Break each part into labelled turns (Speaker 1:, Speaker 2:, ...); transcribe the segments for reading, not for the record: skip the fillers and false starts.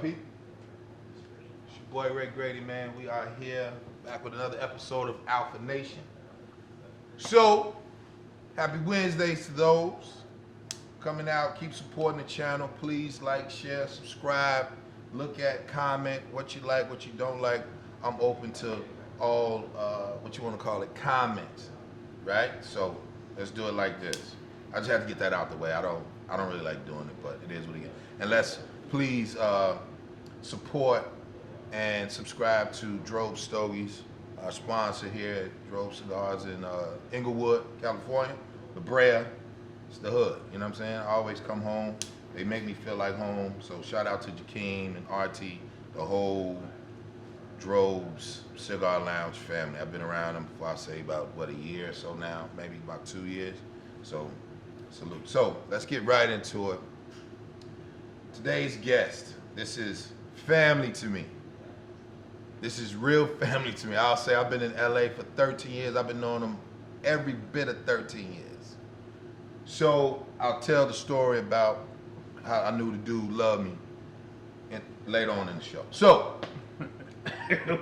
Speaker 1: up, Pete? It's your boy Ray Grady, man. We are here back with another episode of Alpha Nation. So, happy Wednesdays to those coming out. Keep supporting the channel. Please like, share, subscribe, look at, comment what you like, what you don't like. I'm open to all, what you want to call it, comments, right? So, let's do it like this. I just have to get that out the way. I don't really like doing it, but it is what it is. And let's please support and subscribe to Drove Stogies, our sponsor here at Drove Cigars in Inglewood, California. La Brea, it's the hood, you know what I'm saying? I always come home. They make me feel like home. So shout out to Jakeem and RT, the whole Drove's Cigar Lounge family. I've been around them for, I say, about, what, a year or so now, maybe about 2 years. So, salute. So, let's get right into it. Today's guest, this is family to me. This is real family to me. I'll say I've been in LA for 13 years. I've been knowing them every bit of 13 years. So, I'll tell the story about how I knew the dude loved me and later on in the show. So,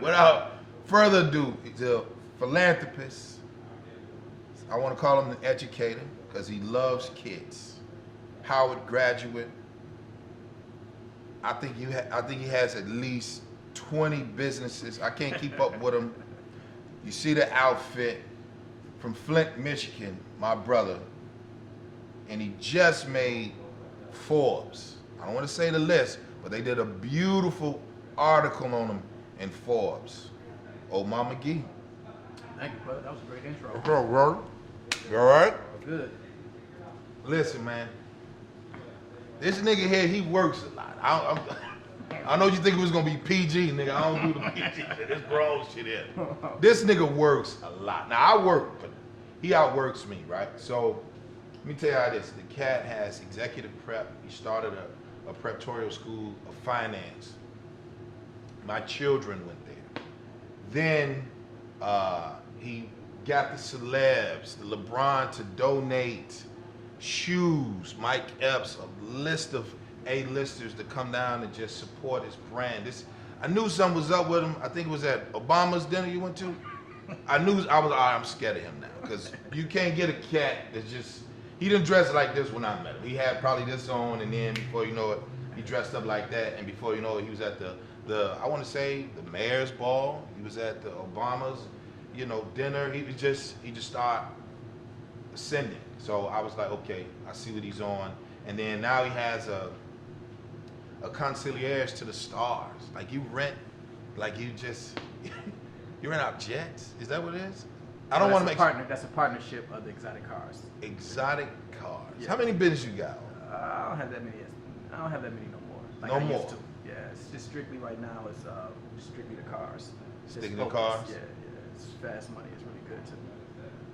Speaker 1: without further ado, he's a philanthropist. I want to call him an educator because he loves kids. Howard graduate. I think he has at least 20 businesses. I can't keep up with him. You see the outfit from Flint, Michigan, my brother, and he just made Forbes. I don't want to say the list, but they did a beautiful article on him in Forbes. Omar McGee.
Speaker 2: Thank you, brother. That was a great intro.
Speaker 1: What's up, bro? You all right?
Speaker 2: Good.
Speaker 1: Listen, man. This nigga here, he works a lot. I know you think it was gonna be PG, nigga. I don't do the PG shit. This grown shit here. This nigga works a lot. Now I work, but he outworks me, right? So let me tell you how this. The cat has executive prep. He started a preparatory school of finance. My children went there. Then he got the celebs, the LeBron to donate shoes, Mike Epps, a list of A-listers to come down and just support his brand. I knew something was up with him. I think it was at Obama's dinner you went to. I was all right, I'm scared of him now because you can't get a cat that's just, he didn't dress like this when I met him. He had probably this on, and then before you know it, he dressed up like that, and before you know it, he was at the I want to say the mayor's ball. He was at the Obama's, dinner. He just started ascending. So I was like, okay, I see what he's on. And then now he has a concierge to the stars. Like you rent out jets. Is that what it is? I don't want to make
Speaker 2: That's a partnership of the exotic cars.
Speaker 1: Exotic cars.
Speaker 2: Yeah.
Speaker 1: How many business you got?
Speaker 2: I don't have that many. I don't have that many no more. Like
Speaker 1: No
Speaker 2: I
Speaker 1: more?
Speaker 2: Used to. Yeah, it's just strictly right now. It's strictly the cars. Just
Speaker 1: Sticking to
Speaker 2: focus.
Speaker 1: cars?
Speaker 2: Yeah. It's fast money. It's really good to me.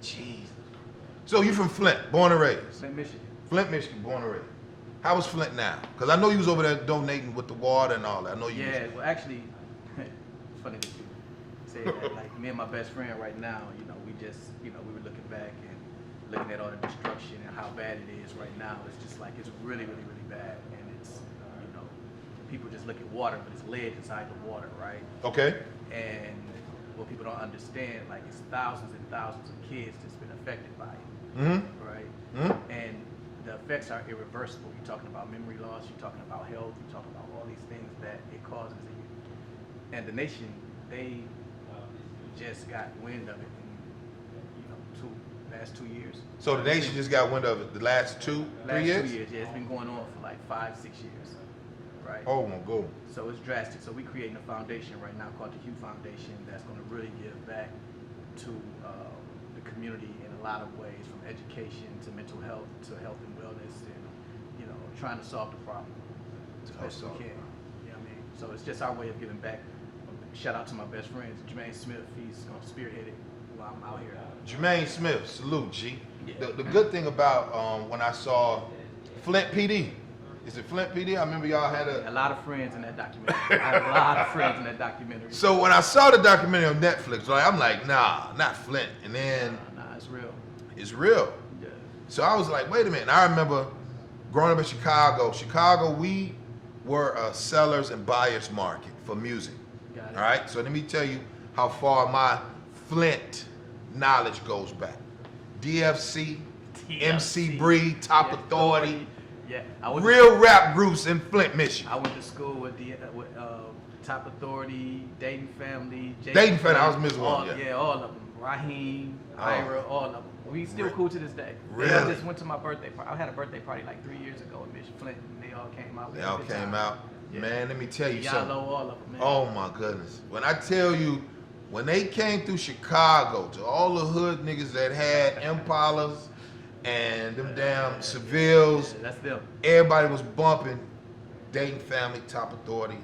Speaker 1: Jeez. So you from Flint, born and raised?
Speaker 2: Flint, Michigan.
Speaker 1: Flint, Michigan, born and raised. How was Flint now? Because I know you was over there donating with the water and all that. I know you.
Speaker 2: Yeah. Well, actually, it's funny that you say that. Like me and my best friend right now, we just, we were looking back and looking at all the destruction and how bad it is right now. It's just like it's really, really, really bad, and it's, people just look at water, but it's lead inside the water, right?
Speaker 1: Okay.
Speaker 2: And what people don't understand, like it's thousands and thousands of kids that's been affected by it, right?
Speaker 1: Mm-hmm.
Speaker 2: And the effects are irreversible. You're talking about memory loss, you're talking about health, you're talking about all these things that it causes in you. And the nation, they just got wind of it in, last 2 years.
Speaker 1: So the nation just got wind of it the last 3 years?
Speaker 2: 2 years, yeah. It's been going on for like 5-6 years, right?
Speaker 1: Oh my God.
Speaker 2: So it's drastic. So we're creating a foundation right now called the Hugh Foundation that's going to really give back to the community in a lot of ways, from education to mental health to health and wellness, and trying to solve the problem as best we can. You know what I mean? So it's just our way of giving back. Shout out to my best friend, Jermaine Smith. He's going to spearhead it while I'm out here.
Speaker 1: Jermaine Smith, salute, G.
Speaker 2: Yeah.
Speaker 1: The good thing about when I saw Flint PD, is it Flint PD? I remember y'all had
Speaker 2: A lot of friends in that documentary. I had a lot of friends in that documentary.
Speaker 1: So when I saw the documentary on Netflix, I'm like, nah, not Flint. And then
Speaker 2: Nah, it's real.
Speaker 1: it's real.
Speaker 2: Yeah.
Speaker 1: So I was like, wait a minute. And I remember growing up in Chicago. Chicago, we we're a sellers and buyers market for music.
Speaker 2: Got it.
Speaker 1: All right, so let me tell you how far my Flint knowledge goes back. DFC, MC Bree, Top Authority,
Speaker 2: Yeah,
Speaker 1: real rap groups in Flint, Michigan.
Speaker 2: I went to school with Top Authority, Dayton Family,
Speaker 1: Dayton Family, I was Ms. One,
Speaker 2: yeah, all of them. Raheem, Ira, all of them. We still cool to this day.
Speaker 1: Really?
Speaker 2: I just went to my birthday party. I had a birthday party like 3 years ago in Michigan, Flint, and they all came out.
Speaker 1: They all came out.
Speaker 2: Yeah.
Speaker 1: Man, let me tell you
Speaker 2: Yellow,
Speaker 1: something.
Speaker 2: all of them, man.
Speaker 1: Oh my goodness. When I tell you, when they came through Chicago to all the hood niggas that had Impalas and them damn Sevilles,
Speaker 2: Yeah, that's them.
Speaker 1: everybody was bumping Dayton Family, Top Authority,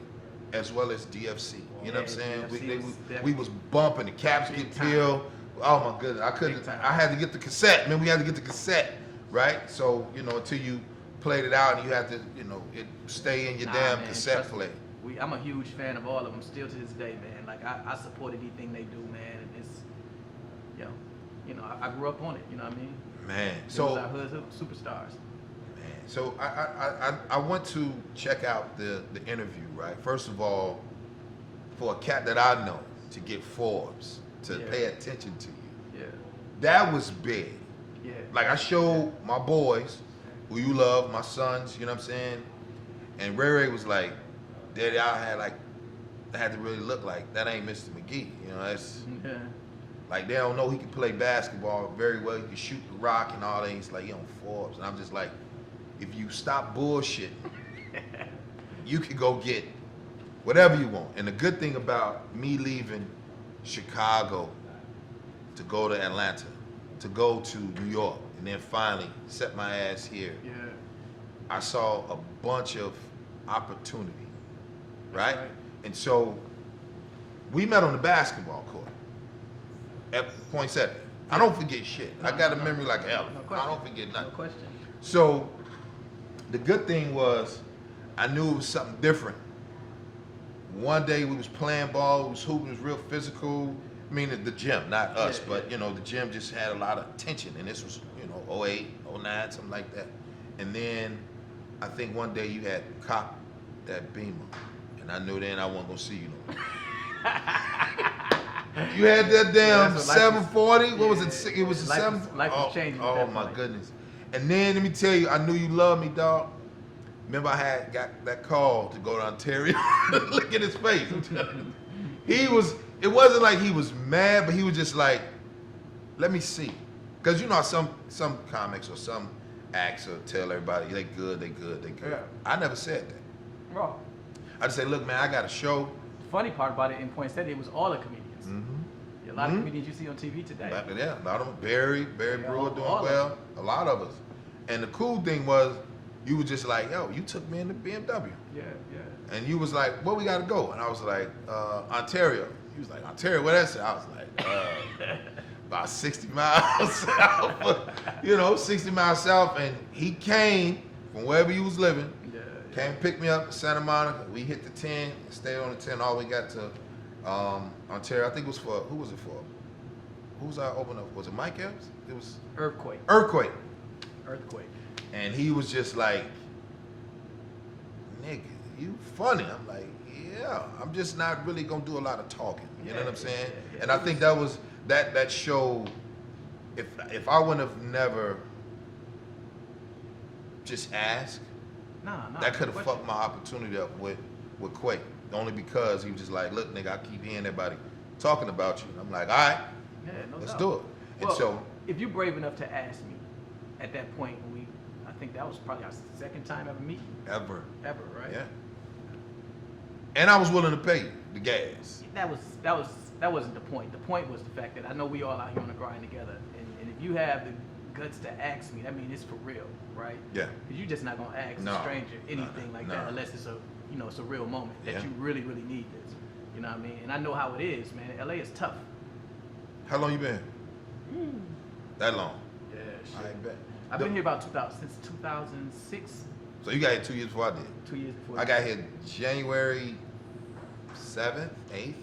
Speaker 1: as well as DFC. You know what I'm saying? We was bumping. The caps get peeled. Oh my goodness, I couldn't. I had to get the cassette. Man, we had to get the cassette, right? So until you played it out, and you had to, it stay in your damn cassette play.
Speaker 2: I'm a huge fan of all of them still to this day, man. Like I support anything they do, man. And it's, I grew up on it. You know what I mean?
Speaker 1: Man,
Speaker 2: So our hood superstars.
Speaker 1: Man, so I went to check out the interview, right? First of all, for a cat that I know to get Forbes to pay attention to you, that was big.
Speaker 2: Yeah.
Speaker 1: Like I showed my boys, who you love, my sons, you know what I'm saying? And Ray Ray was like, Daddy, I had to really look like that ain't Mr. McGee. That's like they don't know he can play basketball very well. He can shoot the rock and all that. He's like, he on Forbes. And I'm just like, if you stop bullshitting, you can go get whatever you want. And the good thing about me leaving Chicago to go to Atlanta, to go to New York, and then finally set my ass here, I saw a bunch of opportunity, right? And so we met on the basketball court at Poinsettia. I don't forget shit. I got a memory like hell. I don't forget nothing.
Speaker 2: No question.
Speaker 1: So the good thing was I knew it was something different. One day we was playing ball, we was hooping, it was real physical. I mean the gym, not us, but the gym just had a lot of tension, and this was 08, 09, something like that. And then I think one day you had copped that Beamer, and I knew then I wasn't gonna see you no more. You had that damn 740. What was it? It was a 7.
Speaker 2: Life was changing.
Speaker 1: Oh my goodness! And then let me tell you, I knew you loved me, dog. Remember, I had got that call to go to Ontario. Look at his face. He was. It wasn't like he was mad, but he was just like, "Let me see," because some comics or some acts will tell everybody they good. Yeah. I never said that.
Speaker 2: Bro.
Speaker 1: I just say, "Look, man, I got a show."
Speaker 2: Funny part about it in Poinsettia, it was all the comedians. A lot of comedians you see on TV today.
Speaker 1: Yeah, a lot of them. Barry Brewer doing
Speaker 2: all
Speaker 1: well. A lot of us. And the cool thing was, you were just like, yo, you took me in the BMW.
Speaker 2: Yeah.
Speaker 1: And you was like, where we gotta go? And I was like, Ontario. He was like, Ontario, where that's at? I was like, about 60 miles south. 60 miles south. And he came from wherever he was living. Came pick me up in Santa Monica. We hit the 10, stayed on the 10 all the way got to Ontario. I think it was for, who was it for? Who was our opener? Was it Mike Epps? It was Earthquake. And he was just like, nigga, you funny. I'm like, yeah, I'm just not really gonna do a lot of talking. You know what I'm saying? And I think that was that show. If I wouldn't have never just asked, that could have fucked my opportunity up with Quake. Only because he was just like, look, nigga, I keep hearing everybody talking about you. And I'm like, all right, let's do it. And
Speaker 2: well,
Speaker 1: so,
Speaker 2: if you're brave enough to ask me at that point, I think that was probably our second time ever meeting.
Speaker 1: Ever,
Speaker 2: right?
Speaker 1: Yeah. And I was willing to pay the gas.
Speaker 2: That wasn't the point. The point was the fact that I know we all out here on the grind together, and if you have the guts to ask me, that means it's for real, right?
Speaker 1: Yeah.
Speaker 2: Because you're just not gonna ask a stranger anything like that unless it's it's a real moment that you really, really need this. You know what I mean? And I know how it is, man. LA is tough.
Speaker 1: How long you been? That long?
Speaker 2: Yeah, shit.
Speaker 1: I bet.
Speaker 2: I've been here about since 2006.
Speaker 1: So you got here 2 years before I did?
Speaker 2: 2 years before.
Speaker 1: I got here January 7th, 8th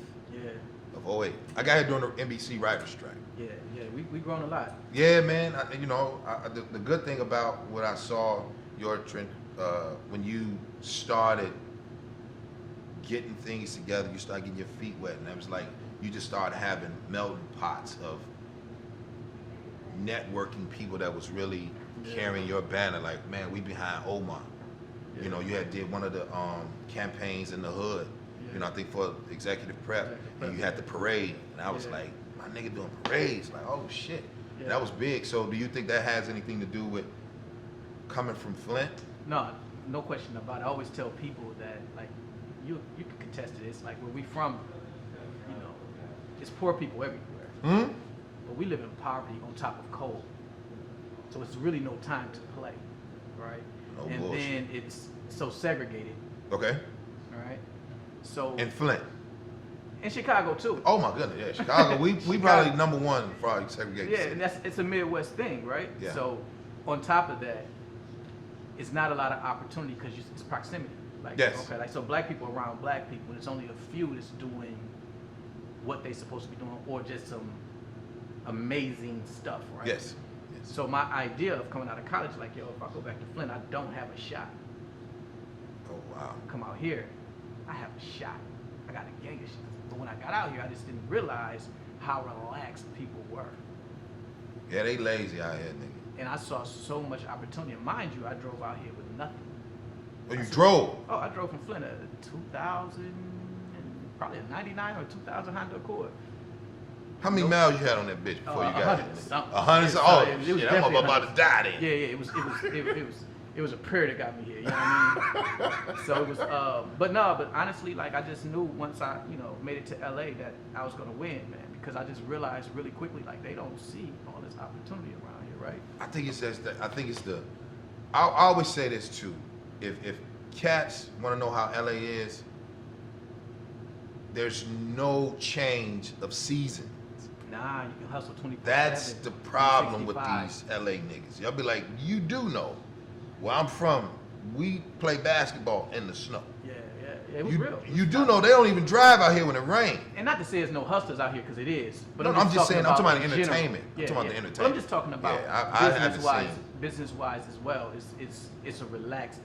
Speaker 1: of 08. I got here during the NBC writer's strike.
Speaker 2: Yeah, we grown a lot.
Speaker 1: Yeah, man. The good thing about what I saw your trend when you started getting things together, you start getting your feet wet, and it was like you just started having melting pots of networking people that was really carrying your banner. Like, man, we behind Omar.
Speaker 2: Yeah.
Speaker 1: You know, you had did one of the campaigns in the hood.
Speaker 2: Yeah.
Speaker 1: You know, I think for executive prep, and you had the parade, and I was like, my nigga doing parades, like, oh shit, that was big. So, do you think that has anything to do with coming from Flint?
Speaker 2: No, no question about it. I always tell people that, like, you can contest to this. Like, where we from, you know, it's poor people everywhere.
Speaker 1: Hmm?
Speaker 2: But we live in poverty on top of cold. So it's really no time to play, right?
Speaker 1: No
Speaker 2: and
Speaker 1: bullshit.
Speaker 2: then it's so segregated,
Speaker 1: Okay.
Speaker 2: all right? So
Speaker 1: In Flint.
Speaker 2: in Chicago too.
Speaker 1: Oh my goodness, yeah, Chicago. We probably number one for segregated.
Speaker 2: Yeah, and it's a Midwest thing, right?
Speaker 1: Yeah.
Speaker 2: So on top of that, it's not a lot of opportunity because it's proximity. Like,
Speaker 1: Yes.
Speaker 2: okay, like so black people around black people, and it's only a few that's doing what they're supposed to be doing, or just some amazing stuff, right?
Speaker 1: Yes.
Speaker 2: So my idea of coming out of college, like, yo, if I go back to Flint, I don't have a shot.
Speaker 1: Oh wow.
Speaker 2: Come out here, I have a shot. I got a gang of shit. But when I got out here, I just didn't realize how relaxed people were.
Speaker 1: Yeah, they lazy out here, nigga.
Speaker 2: And I saw so much opportunity. And mind you, I drove out here with nothing.
Speaker 1: Oh, you drove?
Speaker 2: Oh, I drove from Flint a 2000, and probably a 99 or 2000 Honda Accord.
Speaker 1: How many miles you had on that bitch before you got
Speaker 2: 100
Speaker 1: it?
Speaker 2: something.
Speaker 1: 100.
Speaker 2: Yeah,
Speaker 1: Oh,
Speaker 2: it was
Speaker 1: shit, I'm
Speaker 2: definitely
Speaker 1: about to die then.
Speaker 2: Yeah, it was a prayer that got me here. You know what I mean? So it was, but honestly, like, I just knew once I, you know, made it to LA that I was gonna win, man, because I just realized really quickly, like, they don't see all this opportunity around here, right?
Speaker 1: I think it's just that. I think it's the. I always say this too. If cats want to know how LA is, there's no change of season.
Speaker 2: Nah, you can hustle 24/7.
Speaker 1: That's the problem with
Speaker 2: 365.
Speaker 1: these LA niggas. Y'all be like, you do know. Where I'm from, we play basketball in the snow.
Speaker 2: Yeah, it was real.
Speaker 1: You do know they don't even drive out here when it rains.
Speaker 2: And not to say there's no hustlers out here, because it is. But
Speaker 1: No, I'm just saying, I'm talking about
Speaker 2: in
Speaker 1: entertainment.
Speaker 2: general.
Speaker 1: I'm talking about the entertainment.
Speaker 2: But I'm just talking about
Speaker 1: Yeah, I haven't
Speaker 2: business-wise,
Speaker 1: seen.
Speaker 2: business-wise as well. It's a relaxed,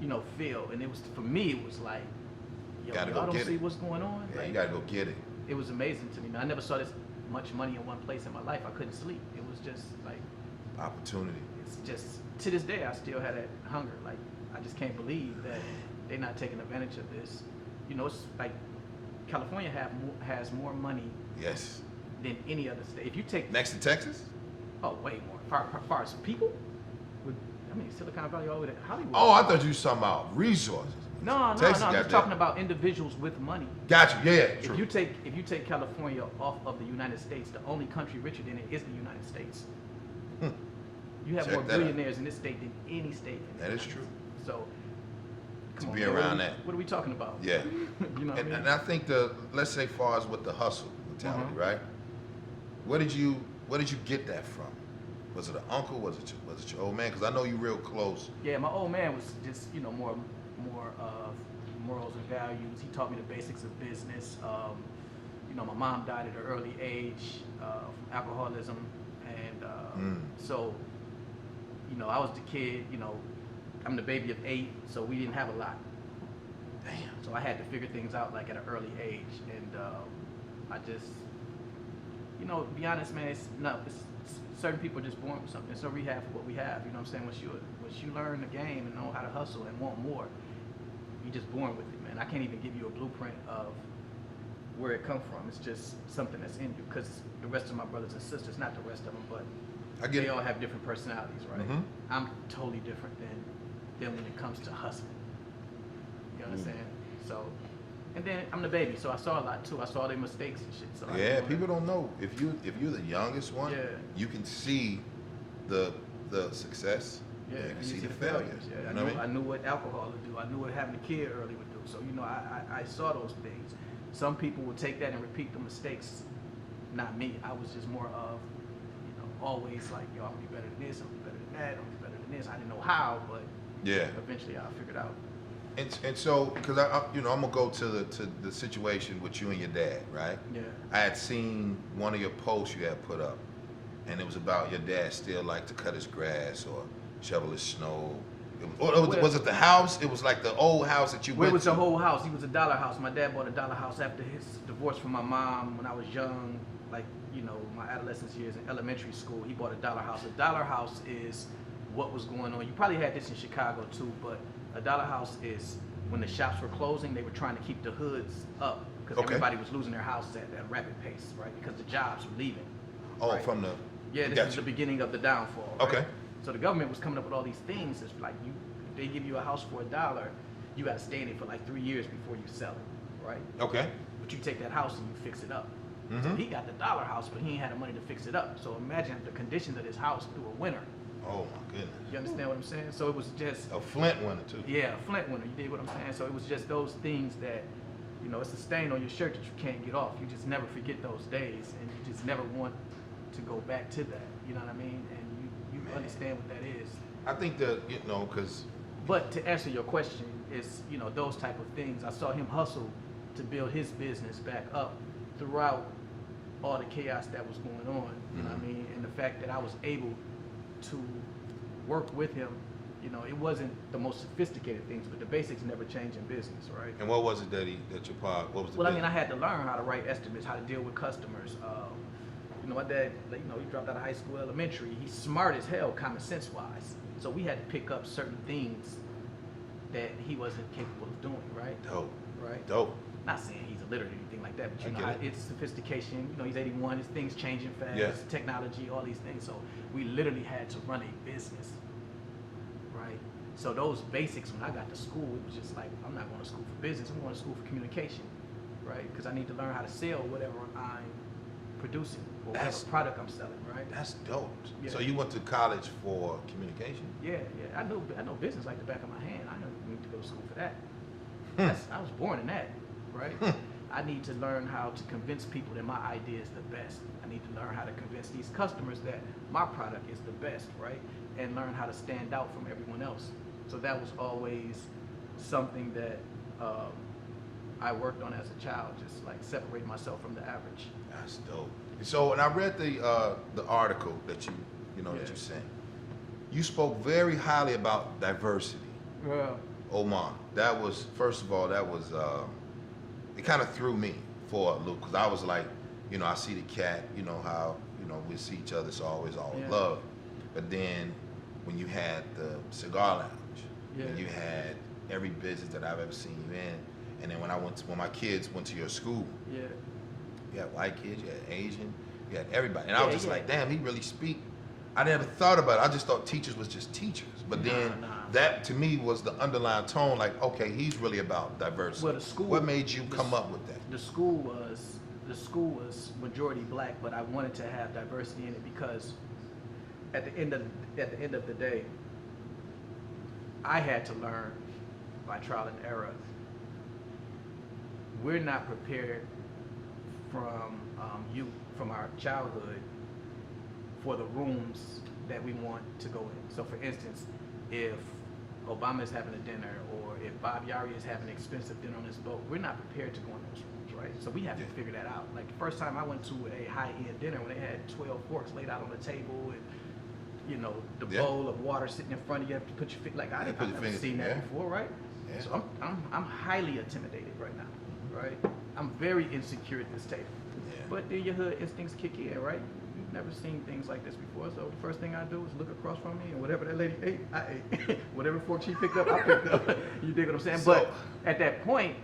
Speaker 2: you know, feel. And it was, for me, it was like, yo,
Speaker 1: Gotta
Speaker 2: y'all
Speaker 1: go
Speaker 2: don't
Speaker 1: get
Speaker 2: see
Speaker 1: it.
Speaker 2: what's going on.
Speaker 1: Yeah,
Speaker 2: Like,
Speaker 1: you gotta go get it.
Speaker 2: it was amazing to me, man. I never saw this much money in one place in my life. I couldn't sleep. It was just like,
Speaker 1: Opportunity.
Speaker 2: it's just, to this day, I still had that hunger. Like, I just can't believe that they're not taking advantage of this. You know, it's like California has more money
Speaker 1: Yes.
Speaker 2: than any other state. If you take,
Speaker 1: Next to Texas?
Speaker 2: oh, way more. Far as people, I mean, Silicon Valley all the way to Hollywood.
Speaker 1: Oh, I thought you was talking about resources.
Speaker 2: No,
Speaker 1: Texas
Speaker 2: I'm
Speaker 1: got
Speaker 2: just
Speaker 1: that.
Speaker 2: talking about individuals with money.
Speaker 1: Got you. Yeah, true.
Speaker 2: If you take California off of the United States, the only country richer than it is the United States.
Speaker 1: Hmm.
Speaker 2: You have
Speaker 1: Check
Speaker 2: more
Speaker 1: that out.
Speaker 2: billionaires in this state than any state. In
Speaker 1: That
Speaker 2: this
Speaker 1: is
Speaker 2: country.
Speaker 1: true.
Speaker 2: So,
Speaker 1: To
Speaker 2: come on,
Speaker 1: be
Speaker 2: man,
Speaker 1: around that.
Speaker 2: What are we talking about?
Speaker 1: Yeah.
Speaker 2: You know what I mean?
Speaker 1: And I think let's say far as with the hustle mentality,
Speaker 2: Mhm.
Speaker 1: right? Where did you get that from? Was it an uncle? Was it your old man? Because I know you real close.
Speaker 2: Yeah, my old man was just, you know, more of morals and values. He taught me the basics of business. You know, my mom died at an early age from alcoholism, and so, you know, I was the kid. You know, I'm the baby of 8, so we didn't have a lot.
Speaker 1: Damn.
Speaker 2: So I had to figure things out like at an early age, and I just, you know, to be honest, man, it's certain people are just born with something. It's no rehab for what we have. You know what I'm saying? Once you learn the game and know how to hustle and want more, you're just born with it, man. I can't even give you a blueprint of where it come from. It's just something that's in you. Because the rest of my brothers and sisters, not the rest of them, but
Speaker 1: I get
Speaker 2: they
Speaker 1: it.
Speaker 2: all have different personalities, right?
Speaker 1: Mhm.
Speaker 2: I'm totally different than them when it comes to hustling. You understand? So, and then I'm the baby, so I saw a lot too. I saw their mistakes and shit. So I
Speaker 1: Yeah,
Speaker 2: knew
Speaker 1: people don't know. If you're the youngest one,
Speaker 2: Yeah.
Speaker 1: you can see the success.
Speaker 2: Yeah,
Speaker 1: you
Speaker 2: and
Speaker 1: can see the failures.
Speaker 2: Yeah,
Speaker 1: You know what I
Speaker 2: I
Speaker 1: mean?
Speaker 2: knew what alcohol would do. I knew what having a kid early would do. So, you know, I saw those things. Some people would take that and repeat the mistakes. Not me. I was just more of, you know, always like, yo, I'm gonna be better than this, I'm gonna be better than that, I'm gonna be better than this. I didn't know how, but
Speaker 1: Yeah.
Speaker 2: eventually I figured out.
Speaker 1: And so, because I'm gonna go to the situation with you and your dad, right?
Speaker 2: Yeah.
Speaker 1: I had seen one of your posts you had put up, and it was about your dad still like to cut his grass or shovel his snow, Was it the house? It was like the old house that you
Speaker 2: Where
Speaker 1: went
Speaker 2: was
Speaker 1: to?
Speaker 2: the whole house? He was a dollar house. My dad bought a dollar house after his divorce from my mom when I was young, like, you know, my adolescence years in elementary school. He bought a dollar house. A dollar house is what was going on. You probably had this in Chicago too, but a dollar house is when the shops were closing, they were trying to keep the hoods up because everybody was losing their houses at a rapid pace, right? Because the jobs were leaving.
Speaker 1: Oh,
Speaker 2: right?
Speaker 1: from the...
Speaker 2: Yeah, this is the beginning of the downfall. Right?
Speaker 1: Okay.
Speaker 2: So the government was coming up with all these things. It's like if they give you a house for $1, you got to stay in it for like 3 years before you sell it, right?
Speaker 1: Okay.
Speaker 2: But you take that house and you fix it up. So he got the dollar house, but he ain't had the money to fix it up. So imagine the conditions of this house through a winter.
Speaker 1: Oh my goodness.
Speaker 2: You understand what I'm saying? So it was just
Speaker 1: a Flint winter too.
Speaker 2: Yeah, a Flint winter. You dig what I'm saying? So it was just those things that, you know, it's a stain on your shirt that you can't get off. You just never forget those days, and you just never want to go back to that. You know what I mean? And you understand what that is.
Speaker 1: I think that, you know, because...
Speaker 2: But to answer your question, is, you know, those type of things. I saw him hustle to build his business back up throughout all the chaos that was going on. You know what I mean? And the fact that I was able to work with him, you know, it wasn't the most sophisticated things, but the basics never change in business, right?
Speaker 1: And what was it that your pa, what was the...
Speaker 2: Well, I mean, I had to learn how to write estimates, how to deal with customers. You know, my dad, like, you know, he dropped out of high school, elementary. He's smart as hell, common sense wise. So we had to pick up certain things that he wasn't capable of doing, right?
Speaker 1: Dope.
Speaker 2: Right?
Speaker 1: Dope.
Speaker 2: Not saying he's illiterate or anything like that, but you
Speaker 1: I
Speaker 2: know
Speaker 1: get
Speaker 2: how
Speaker 1: it.
Speaker 2: it's sophistication. You know, he's 81, it's things changing fast,
Speaker 1: Yeah.
Speaker 2: technology, all these things. So we literally had to run a business, right? So those basics, when I got to school, it was just like, I'm not going to school for business, I'm going to school for communication, right? Because I need to learn how to sell whatever I'm producing or whatever product I'm selling, right?
Speaker 1: That's dope.
Speaker 2: Yeah.
Speaker 1: So you went to college for communication?
Speaker 2: Yeah. I know business like the back of my hand. I don't need to go to school for that. I was born in that, right? I need to learn how to convince people that my idea is the best. I need to learn how to convince these customers that my product is the best, right? And learn how to stand out from everyone else. So that was always something that I worked on as a child, just like separating myself from the average.
Speaker 1: That's dope. So, and I read the article that you that you sent. You spoke very highly about diversity.
Speaker 2: Yeah.
Speaker 1: Omar, that was, first of all, that was, it kind of threw me for a loop, because I was like, you know, I see the cat, you know, how, you know, we see each other, it's always love. But then when you had the cigar lounge, and you had every business that I've ever seen you in, and then when my kids went to your school, you had white kids, you had Asian, you had everybody. And I was just like, damn, he really speak. I never thought about it. I just thought teachers was just teachers. But then that to me was the underlying tone, like, okay, he's really about diversity.
Speaker 2: Well, the school,
Speaker 1: what made you come up with that?
Speaker 2: The school was majority black, but I wanted to have diversity in it because at the end of the day, I had to learn by trial and error. We're not prepared from our childhood for the rooms that we want to go in. So for instance, if Obama is having a dinner or if Bob Yari is having an expensive dinner on his boat, we're not prepared to go in those rooms, right? So we have to figure that out. Like the first time I went to a high-end dinner when they had 12 forks laid out on the table and, you know, the bowl of water sitting in front of you, have to put your feet, like I've never seen that before, right? Yeah. So I'm highly intimidated right now, right? I'm very insecure at this table. Yeah. But then your hood instincts kick in, right? You've never seen things like this before, so the first thing I do is look across from me, and whatever that lady ate, I ate. Whatever fork she picked up, I picked up. You dig what I'm saying? So, but at that point,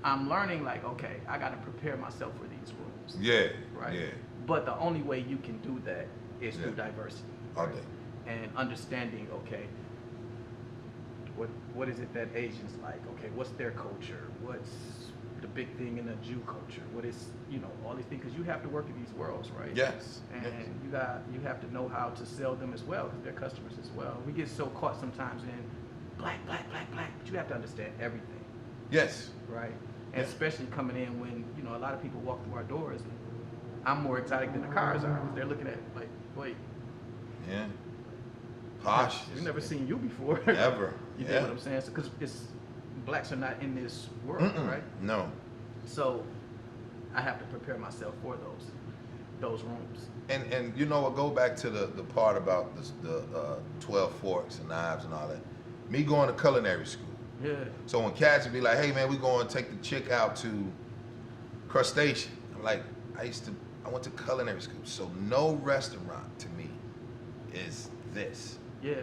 Speaker 2: I'm learning, like, okay, I got to prepare myself for these rooms.
Speaker 1: Yeah.
Speaker 2: Right?
Speaker 1: Yeah.
Speaker 2: But the only way you can do that is through diversity.
Speaker 1: All day.
Speaker 2: And understanding, okay, what is it that Asians like? Okay, what's their culture? What's the big thing in the Jew culture? What is, you know, all these things, because you have to work in these worlds, right?
Speaker 1: Yes.
Speaker 2: And you have to know how to sell them as well, because they're customers as well. We get so caught sometimes in black, but you have to understand everything.
Speaker 1: Yes.
Speaker 2: Right? And especially coming in when, you know, a lot of people walk through our doors, and I'm more exotic than the cars are. They're looking at like, wait.
Speaker 1: Yeah. Posh.
Speaker 2: We've never seen you before.
Speaker 1: Ever.
Speaker 2: You know what I'm saying? Because blacks are not in this world, right?
Speaker 1: No.
Speaker 2: So I have to prepare myself for those rooms.
Speaker 1: And you know what? Go back to the part about the 12 forks and knives and all that. me going to culinary school.
Speaker 2: Yeah.
Speaker 1: So when cats would be like, hey man, we going to take the chick out to crustacean. I'm like, I went to culinary school. So no restaurant to me is this.
Speaker 2: Yeah.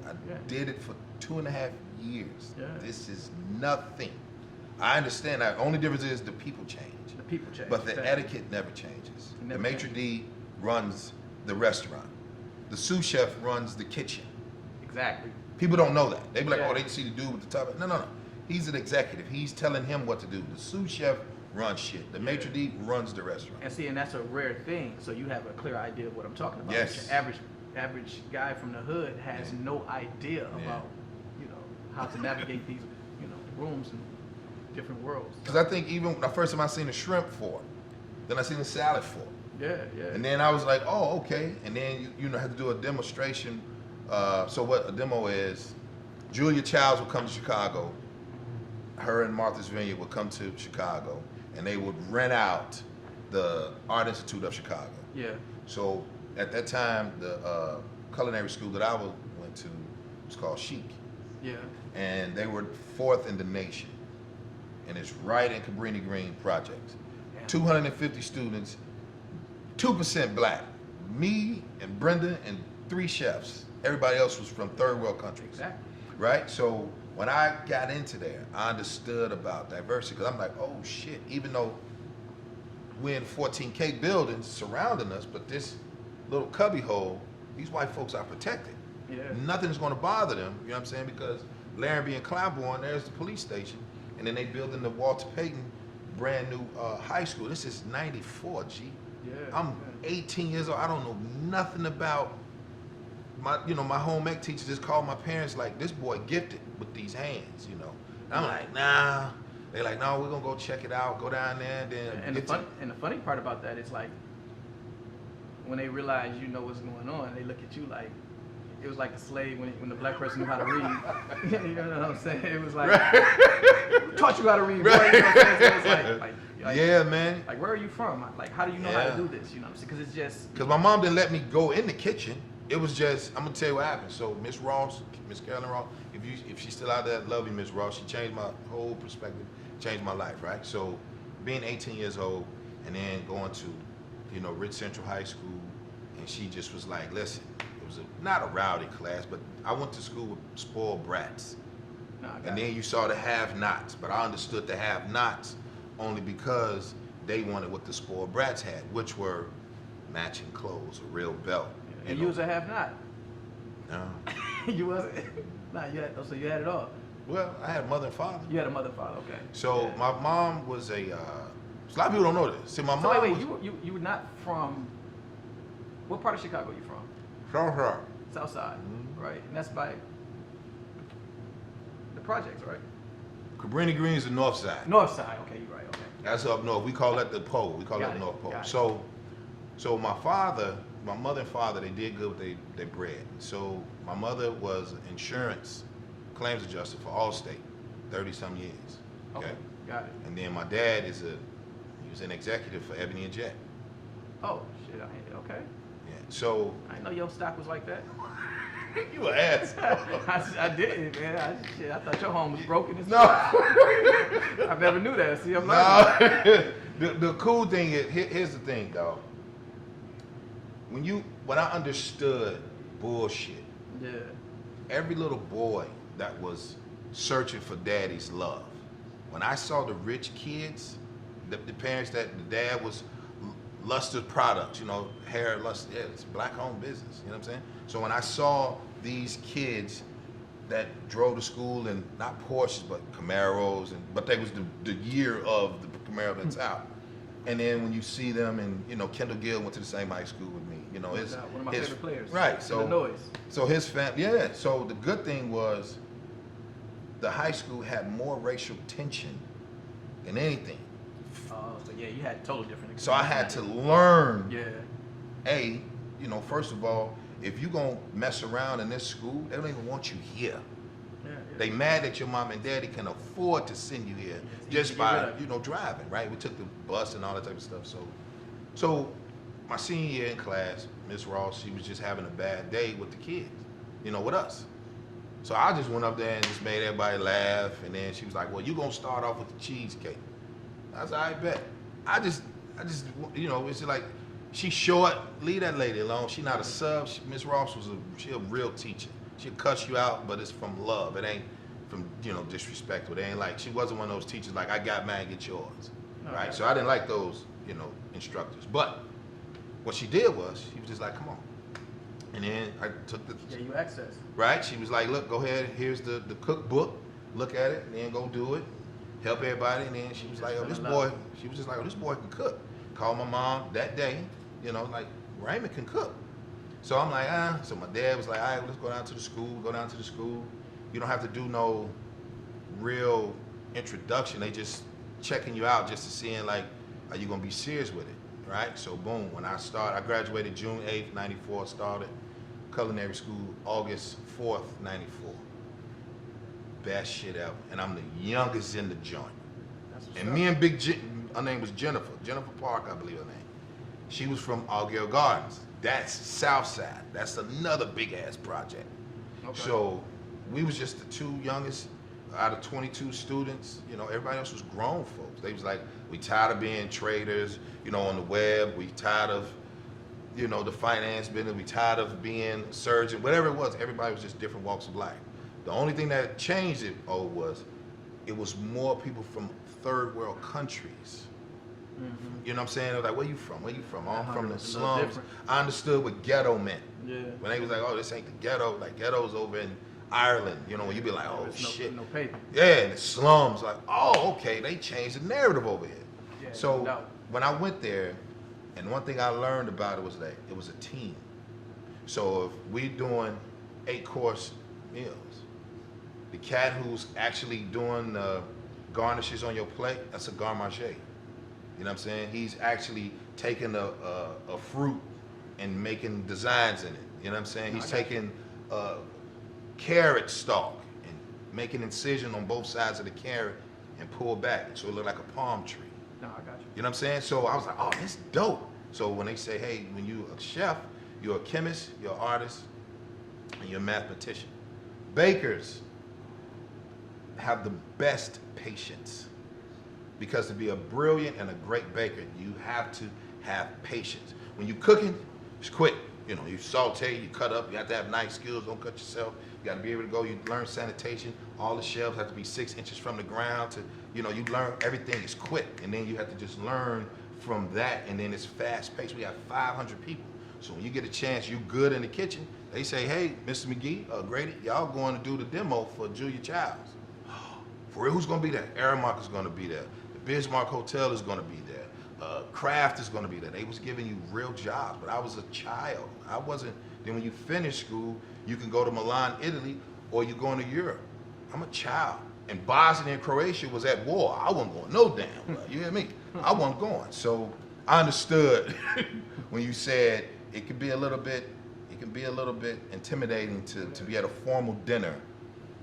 Speaker 1: I did it for 2.5 years.
Speaker 2: Yeah.
Speaker 1: This is nothing. I understand that. Only difference is the people change.
Speaker 2: The people change.
Speaker 1: But the
Speaker 2: exactly.
Speaker 1: etiquette never changes.
Speaker 2: Never
Speaker 1: the maitre d' runs the restaurant. The sous chef runs the kitchen.
Speaker 2: Exactly.
Speaker 1: People don't know that. They be like,
Speaker 2: Yeah.
Speaker 1: oh, they see the dude with the top. No. He's an executive. He's telling him what to do. The sous chef runs shit. The maitre d' runs the restaurant.
Speaker 2: And see, and that's a rare thing. So you have a clear idea of what I'm talking about.
Speaker 1: Yes.
Speaker 2: The average guy from the hood has no idea about, how to navigate these, rooms and different worlds.
Speaker 1: Because I think even the first time I seen a shrimp fork, then I seen a salad fork.
Speaker 2: Yeah.
Speaker 1: And then I was like, oh, okay. And then you have to do a demonstration. So what a demo is, Julia Childs would come to Chicago. Her and Martha's Vineyard would come to Chicago, and they would rent out the Art Institute of Chicago.
Speaker 2: Yeah.
Speaker 1: So at that time, the culinary school that I went to was called Chic.
Speaker 2: Yeah.
Speaker 1: And they were 4th in the nation. And it's right in Cabrini Green Projects.
Speaker 2: Yeah.
Speaker 1: 250 students, 2% black. Me and Brenda and 3 chefs. Everybody else was from third world countries.
Speaker 2: Exactly.
Speaker 1: Right? So when I got into there, I understood about diversity because I'm like, oh shit, even though we're in 14K buildings surrounding us, but this little cubby hole, these white folks are protected.
Speaker 2: Yeah.
Speaker 1: Nothing's gonna bother them, you know what I'm saying? Because Larrabee and Claiborne, there's the police station, and then they building the Walter Payton brand new high school. This is 94, G.
Speaker 2: Yeah.
Speaker 1: I'm 18 years old. I don't know nothing about my home ec teacher just called my parents like, this boy gifted with these hands, And I'm like, nah. They're like, no, we're gonna go check it out, go down there, and then.
Speaker 2: And the funny part about that is like, when they realize you know what's going on, they look at you like, it was like a slave when the black person knew how to read. You know what I'm saying? It was like, who taught you how to read, boy?
Speaker 1: Right.
Speaker 2: You know what I'm saying? So it's like,
Speaker 1: yeah, man.
Speaker 2: Like, where are you from? Like, how do you know how to do this? You know what I'm saying? Because it's just.
Speaker 1: Because my mom didn't let me go in the kitchen. It was just, I'm gonna tell you what happened. So Miss Ross, Miss Carolyn Ross, if she's still out there, love you, Miss Ross. She changed my whole perspective, changed my life, right? So being 18 years old and then going to, Rich Central High School, and she just was like, listen, it was not a rowdy class, but I went to school with spoiled brats. And then you saw the have-nots, but I understood the have-nots only because they wanted what the spoiled brats had, which were matching clothes, a real belt.
Speaker 2: And you was a have-not.
Speaker 1: No.
Speaker 2: You wasn't. Nah, so you had it all.
Speaker 1: Well, I had a mother and father.
Speaker 2: You had a mother and father, okay.
Speaker 1: So
Speaker 2: yeah.
Speaker 1: my mom was a lot of people don't know this. See, my
Speaker 2: So
Speaker 1: mom
Speaker 2: wait,
Speaker 1: was,
Speaker 2: you were not from, what part of Chicago are you from?
Speaker 1: South
Speaker 2: South Side, right? And that's by the projects, right?
Speaker 1: Cabrini Green is the north side.
Speaker 2: North Side, okay, you're right, okay.
Speaker 1: That's up north. We call that the pole. We call
Speaker 2: Got
Speaker 1: that the
Speaker 2: it,
Speaker 1: North Pole.
Speaker 2: got it.
Speaker 1: So my mother and father, they did good with their bread. So my mother was an insurance claims adjuster for Allstate, 30-some years.
Speaker 2: Okay, got it.
Speaker 1: And then my dad he was an executive for Ebony and Jet.
Speaker 2: Oh, shit, okay.
Speaker 1: Yeah. So
Speaker 2: I didn't know your stock was like that.
Speaker 1: you an ass.
Speaker 2: I didn't, man. I thought your home was broken and
Speaker 1: No.
Speaker 2: stuff. I never knew that. See, I'm learning.
Speaker 1: No. The cool thing is, here's the thing, dog. When I understood bullshit,
Speaker 2: Yeah.
Speaker 1: every little boy that was searching for daddy's love, when I saw the rich kids, the parents that the dad was Luster's products, hair Luster, yeah, it's black owned business, you know what I'm saying? So when I saw these kids that drove to school in not Porsches but Camaros, but they was the year of the Camaro that's out. And then when you see them, and Kendall Gill went to the same high school with me.
Speaker 2: One of my favorite players.
Speaker 1: Right. So
Speaker 2: Illinois.
Speaker 1: So his family, yeah. So the good thing was, the high school had more racial tension than anything.
Speaker 2: Oh, so yeah, you had totally different.
Speaker 1: So I had to learn.
Speaker 2: Yeah.
Speaker 1: First of all, if you gonna mess around in this school, they don't even want you here.
Speaker 2: Yeah.
Speaker 1: They mad that your mom and daddy can afford to send you here just by driving, right? We took the bus and all that type of stuff. So my senior year in class, Miss Ross, she was just having a bad day with the kids, with us. So I just went up there and just made everybody laugh. And then she was like, well, you gonna start off with the cheesecake. I said, I bet. I just, you know, it's like, she's short, leave that lady alone. She not a sub. Miss Ross she a real teacher. She'll cuss you out, but it's from love. It ain't from, you know, disrespectful. It ain't like, she wasn't one of those teachers like, I got mine, get yours. Right? So I didn't like those, you know, instructors. But what she did was, she was just like, come on. And then I took the...
Speaker 2: Yeah, you access.
Speaker 1: Right? She was like, look, go ahead, here's the cookbook. Look at it, and then go do it. Help everybody. And then she was like, oh, this boy, she was just like, oh, this boy can cook. Called my mom that day, you know, like, Raymond can cook. So I'm like, So my dad was like, all right, let's go down to the school. Go down to the school. You don't have to do no real introduction. They just checking you out just to seeing, like, are you going to be serious with it, right? So boom, when I graduated June 8th, 94, started culinary school August 4th, 94. Best shit ever. And I'm the youngest in the joint. And me and her name was Jennifer Park, I believe her name. She was from Augier Gardens. That's South Side. That's another big ass project. Okay. So we was just the two youngest out of 22 students. You know, everybody else was grown folks. They was like, we tired of being traders, you know, on the web. We tired of, you know, the finance business. We tired of being a surgeon, whatever it was. Everybody was just different walks of life. The only thing that changed it was it was more people from third world countries. Mm-hmm. You know what I'm saying? It was like, where you from? Where you from? Oh, I'm from the slums. I understood what ghetto meant. Yeah. When they was like, oh, this ain't the ghetto. Like, ghetto's over in Ireland. You know, when you be like, oh, shit.
Speaker 2: No paper.
Speaker 1: Yeah, and the slums. Like, oh, okay, they changed the narrative over here. Yeah, so when I went there, and one thing I learned about it was that it was a team. So if we doing 8-course meals, the cat who's actually doing the garnishes on your plate, that's a garde-manger. You know what I'm saying? He's actually taking a fruit and making designs in it. You know what I'm saying? He's taking a carrot stalk and making incision on both sides of the carrot and pull back so it look like a palm tree.
Speaker 2: No, I got you.
Speaker 1: You know what I'm saying? So I was like, oh, this dope. So when they say, hey, when you're a chef, you're a chemist, you're an artist, and you're a mathematician. Bakers have the best patience. Because to be a brilliant and a great baker, you have to have patience. When you're cooking, it's quick. You know, you saute, you cut up, you have to have nice skills, don't cut yourself. You gotta be able to go, you learn sanitation. All the shelves have to be 6 inches from the ground to, you know, you learn everything is quick. And then you have to just learn from that, and then it's fast paced. We have 500 people. So when you get a chance, you good in the kitchen, they say, hey, Mr. McGee, Grady, y'all going to do the demo for Julia Childs. For real, who's gonna be there? Aramark is gonna be there. Bismarck Hotel is going to be there. Kraft is going to be there. They was giving you real jobs, but I was a child. I wasn't. Then when you finish school, you can go to Milan, Italy, or you're going to Europe. I'm a child. And Bosnia and Croatia was at war. I wasn't going no damn well. You hear me? I wasn't going. So I understood when you said it could be a little bit intimidating to be at a formal dinner,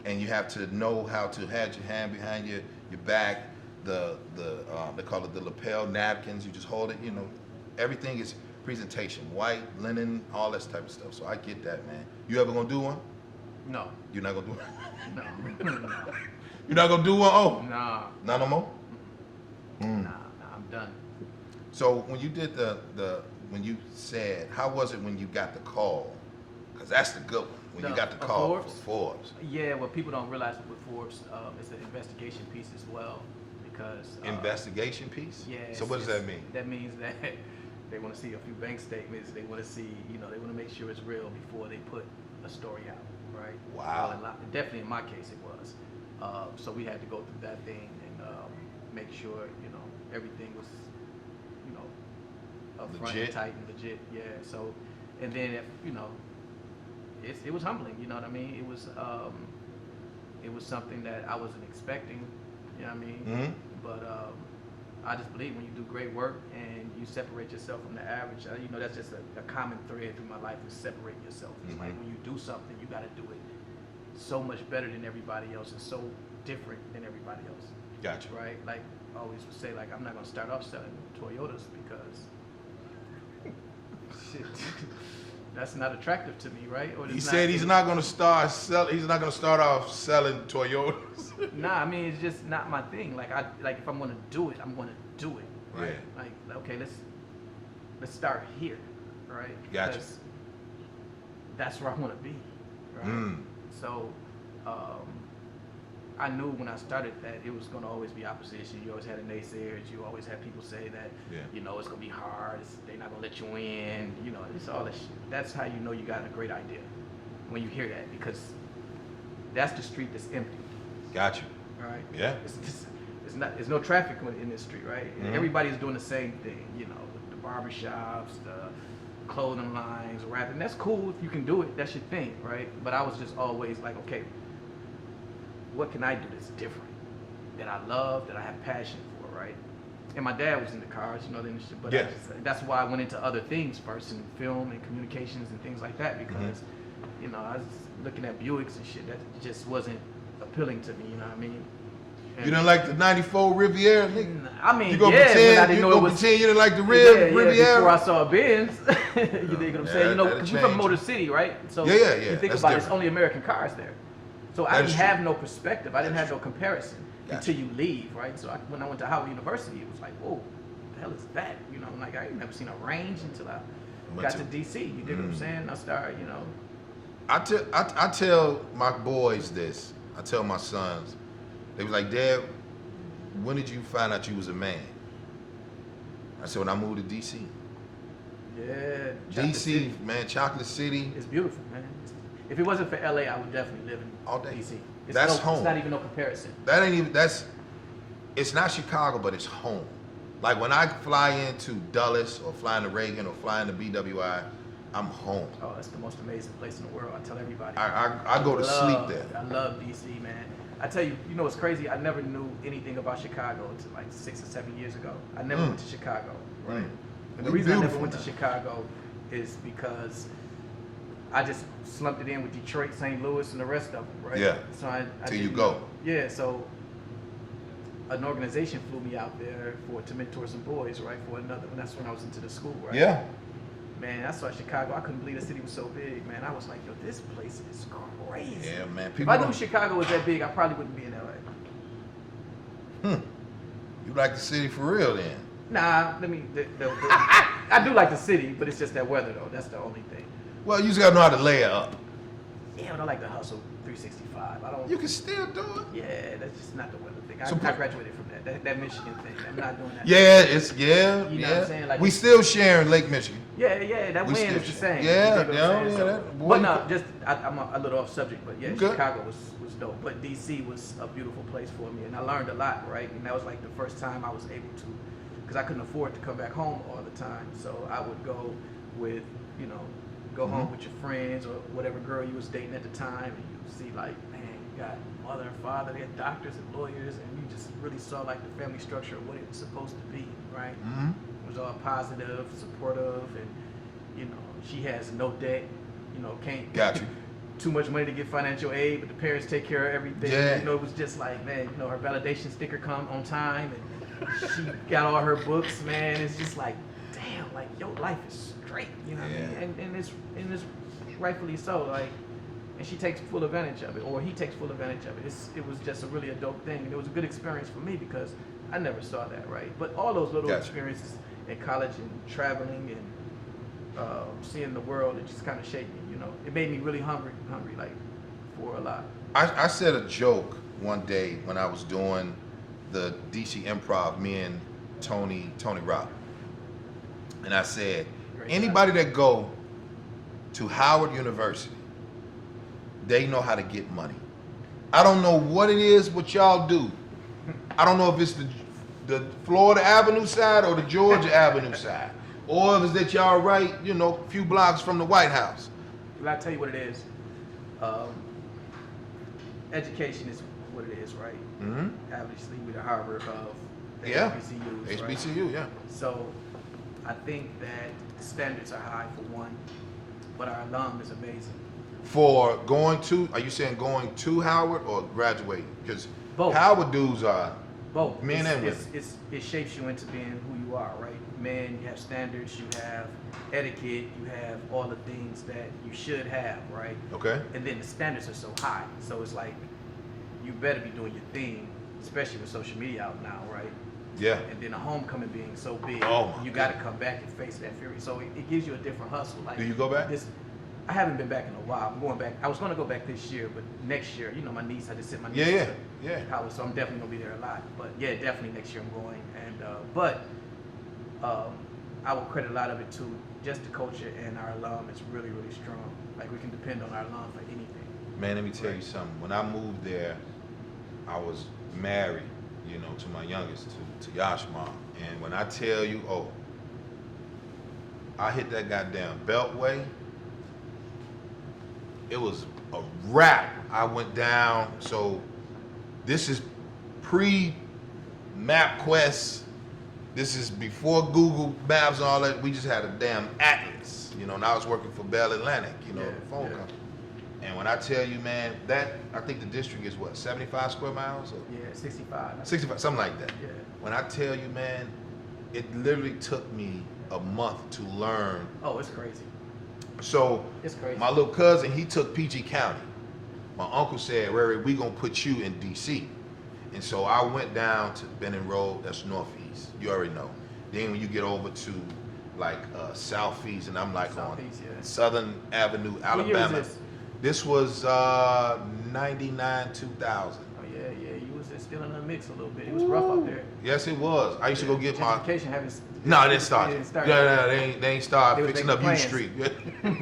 Speaker 1: and you have to know how to have your hand behind your back. They call it the lapel napkins. You just hold it. You know, everything is presentation, white linen, all that type of stuff. So I get that, man. You ever gonna do one?
Speaker 2: No.
Speaker 1: You're not gonna do one?
Speaker 2: No.
Speaker 1: You're not gonna do one? Oh.
Speaker 2: Nah.
Speaker 1: Not no more.
Speaker 2: Nah, I'm done.
Speaker 1: So when you did when you said, how was it when you got the call? Because that's the good one. When you got the call for Forbes.
Speaker 2: Yeah, what people don't realize with Forbes, it's an investigation piece as well. Because
Speaker 1: investigation piece?
Speaker 2: Yeah.
Speaker 1: So what does that mean?
Speaker 2: That means that they want to see a few bank statements. They want to see, you know, they want to make sure it's real before they put a story out, right?
Speaker 1: Wow.
Speaker 2: Well, definitely in my case it was. So we had to go through that thing and make sure, you know, everything was, you know, upfront and tight and legit. Yeah. So, and then if, you know, it was humbling. You know what I mean? It was something that I wasn't expecting. You know what I mean? Mm-hmm. But I just believe when you do great work and you separate yourself from the average, you know, that's just a common thread through my life is separate yourself. It's like when you do something, you got to do it so much better than everybody else and so different than everybody else.
Speaker 1: Gotcha.
Speaker 2: Right? Like I always would say, like, I'm not going to start off selling Toyotas because shit. that's not attractive to me, right? Or
Speaker 1: He
Speaker 2: it's
Speaker 1: said he's not going to start selling. He's not going to start off selling Toyotas.
Speaker 2: Nah, I mean it's just not my thing. Like if I'm gonna do it, I'm gonna do it, right?
Speaker 1: Yeah.
Speaker 2: Like okay, let's start here, right?
Speaker 1: Gotcha.
Speaker 2: Because that's where I want to be, right? So I knew when I started that it was going to always be opposition. You always had the naysayers. You always had people say that, you know, it's going to be hard. They're not going to let you in. You know, it's all that shit. That's how you know you got a great idea, when you hear that, because that's the street that's empty.
Speaker 1: Got you.
Speaker 2: Right?
Speaker 1: Yeah.
Speaker 2: There's no traffic in this street, right? And everybody's doing the same thing. You know, the barbershops, the clothing lines, rapping. That's cool if you can do it. That's your thing, right? But I was just always like, okay, what can I do that's different, that I love, that I have passion for, right? And my dad was in the cars, you know, the industry, but that's why I went into other things first, in film and communications and things like that, because, you know, I was looking at Buicks and shit that just wasn't appealing to me, you know what I mean? And
Speaker 1: you didn't like the '94 Riviera, nigga?
Speaker 2: I mean,
Speaker 1: you gonna
Speaker 2: yeah,
Speaker 1: pretend,
Speaker 2: but I didn't know it was.
Speaker 1: Pretend you didn't like the
Speaker 2: Yeah,
Speaker 1: Riviera?
Speaker 2: before I saw a Benz. You dig what I'm saying? You know, because we're from Motor City, right? So
Speaker 1: yeah.
Speaker 2: you think
Speaker 1: That's
Speaker 2: about it,
Speaker 1: different.
Speaker 2: it's only American cars there. So I didn't have no perspective. I didn't have no comparison until you leave, right? So when I went to Howard University, it was like, whoa, the hell is that? You know, I'm like, I ain't never seen a range until I got to DC. You dig what I'm saying? I started, you know.
Speaker 1: I tell my boys this. I tell my sons. They was like, Dad, when did you find out you was a man? I said, when I moved to DC.
Speaker 2: Yeah.
Speaker 1: DC, man, Chocolate City.
Speaker 2: It's beautiful, man. If it wasn't for LA, I would definitely live in
Speaker 1: all day.
Speaker 2: DC.
Speaker 1: That's home.
Speaker 2: It's not even no comparison.
Speaker 1: That ain't even, it's not Chicago, but it's home. Like when I fly into Dulles or fly into Reagan or fly into BWI, I'm home.
Speaker 2: Oh, it's the most amazing place in the world. I tell everybody.
Speaker 1: I go to sleep there.
Speaker 2: I love DC, man. I tell you, you know what's crazy? I never knew anything about Chicago until like 6 or 7 years ago. I never went to Chicago, right? And the reason I never went to Chicago is because I just slumped it in with Detroit, St. Louis, and the rest of them, right?
Speaker 1: Yeah.
Speaker 2: So I
Speaker 1: Till you go.
Speaker 2: Yeah. So an organization flew me out there to mentor some boys, right? For another, and that's when I was into the school, right?
Speaker 1: Yeah.
Speaker 2: Man, I saw Chicago. I couldn't believe the city was so big, man. I was like, yo, this place is crazy.
Speaker 1: Yeah, man.
Speaker 2: If I knew Chicago was that big, I probably wouldn't be in LA.
Speaker 1: You like the city for real then?
Speaker 2: Nah, I do like the city, but it's just that weather though. That's the only thing.
Speaker 1: Well, you just gotta know how to lay it up.
Speaker 2: Yeah, but I like to hustle 365. I don't.
Speaker 1: You can still do it.
Speaker 2: Yeah, that's just not the weather thing.
Speaker 1: So
Speaker 2: I graduated from that Michigan thing. I'm not doing that.
Speaker 1: Yeah,
Speaker 2: You know what I'm saying? Like
Speaker 1: we still sharing Lake Michigan.
Speaker 2: Yeah, that wind is the same.
Speaker 1: Yeah,
Speaker 2: you dig what I'm saying? So,
Speaker 1: boy,
Speaker 2: but no, just I'm a little off subject, but yeah,
Speaker 1: Okay.
Speaker 2: Chicago was dope. But DC was a beautiful place for me, and I learned a lot, right? And that was like the first time I was able to, because I couldn't afford to come back home all the time. So I would go with, you know, go home with your friends or whatever girl you was dating at the time, and you see like, man, you got mother and father, they had doctors and lawyers, and you just really saw like the family structure of what it was supposed to be, right? It was all positive, supportive, and you know, she has no debt, you know, can't
Speaker 1: Got you.
Speaker 2: too much money to get financial aid, but the parents take care of everything.
Speaker 1: Yeah.
Speaker 2: You know, it was just like, man, you know, her validation sticker come on time, and she got all her books, man. It's just like, damn, like your life is straight, you know what I mean? And it's rightfully so, like, and she takes full advantage of it, or he takes full advantage of it. It was just a really a dope thing, and it was a good experience for me because I never saw that, right? But all those little experiences in college and traveling and seeing the world, it just kind of shaped me, you know. It made me really hungry, like, for a lot.
Speaker 1: I said a joke one day when I was doing the DC Improv, me and Tony Rock. And I said, anybody that go to Howard University, they know how to get money. I don't know what it is, what y'all do. I don't know if it's the Florida Avenue side or the Georgia Avenue side. Or if it's that y'all right, you know, a few blocks from the White House.
Speaker 2: Well, I'll tell you what it is. Education is what it is, right? Obviously, we're the Harvard of the HBCUs, right?
Speaker 1: HBCU, yeah.
Speaker 2: So I think that the standards are high for one, but our alum is amazing.
Speaker 1: For going to, are you saying going to Howard or graduating? Because
Speaker 2: both.
Speaker 1: Howard dudes are
Speaker 2: both.
Speaker 1: men and women.
Speaker 2: It shapes you into being who you are, right? man, you have standards, you have etiquette, you have all the things that you should have, right?
Speaker 1: Okay.
Speaker 2: And then the standards are so high, so it's like you better be doing your thing, especially with social media out now, right?
Speaker 1: Yeah.
Speaker 2: And then the homecoming being so big,
Speaker 1: Oh my
Speaker 2: you got to come back and face that fury. So it gives you a different hustle. Like,
Speaker 1: Do you go back?
Speaker 2: I haven't been back in a while. I'm going back. I was going to go back this year, but next year, you know, my niece, I just sent my niece to college, so I'm definitely going to be there a lot. But yeah, definitely next year I'm going. And I will credit a lot of it to just the culture and our alum. It's really, really strong. Like, we can depend on our alum for anything.
Speaker 1: Man, let me tell you something. When I moved there, I was married, you know, to my youngest, to Yash mom. And when I tell you, I hit that goddamn Beltway, it was a wrap. I went down, so this is pre-MapQuest. This is before Google Maps and all that. We just had a damn atlas, you know, and I was working for Bell Atlantic, you know, the phone company. And when I tell you, man, I think the district is what, 75 square miles? Or?
Speaker 2: Yeah, 65.
Speaker 1: 65, something like that.
Speaker 2: Yeah.
Speaker 1: When I tell you, man, it literally took me a month to learn.
Speaker 2: Oh, it's crazy.
Speaker 1: So
Speaker 2: It's crazy.
Speaker 1: my little cousin, he took PG County. My uncle said, Ray, we gonna put you in DC. And so I went down to Benning Road, that's Northeast, you already know. Then when you get over to like Southeast, and I'm like
Speaker 2: Southeast,
Speaker 1: on
Speaker 2: yeah.
Speaker 1: Southern Avenue, Alabama.
Speaker 2: What year is this?
Speaker 1: This was 99, 2000.
Speaker 2: Oh yeah, you was still in the mix a little bit. It was rough out there.
Speaker 1: Yes, it was. I used to go get my.
Speaker 2: Gentrification haven't.
Speaker 1: No, it didn't start. No, they ain't start
Speaker 2: They was
Speaker 1: fixing up
Speaker 2: making
Speaker 1: U
Speaker 2: plans.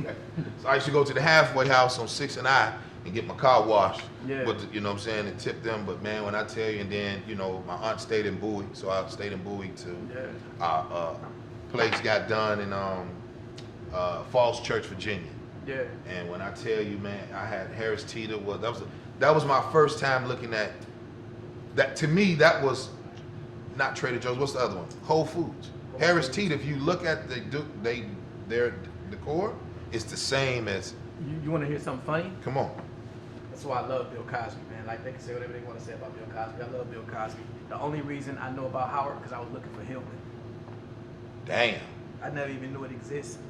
Speaker 1: Street. So I used to go to the halfway house on 6th and I and get my car washed.
Speaker 2: Yeah.
Speaker 1: But you know what I'm saying, and tip them. But man, when I tell you, and then you know, my aunt stayed in Bowie, so I stayed in Bowie too.
Speaker 2: Yeah.
Speaker 1: Place got done in Falls Church, Virginia.
Speaker 2: Yeah.
Speaker 1: And when I tell you, man, I had Harris Teeter. That was my first time looking at that. To me, that was not Trader Joe's. What's the other one? Whole Foods. Harris Teeter. If you look at their decor, it's the same as.
Speaker 2: You want to hear something funny?
Speaker 1: Come on.
Speaker 2: That's why I love Bill Cosby, man. Like, they can say whatever they want to say about Bill Cosby. I love Bill Cosby. The only reason I know about Howard because I was looking for Hillman.
Speaker 1: Damn.
Speaker 2: I never even knew it existed.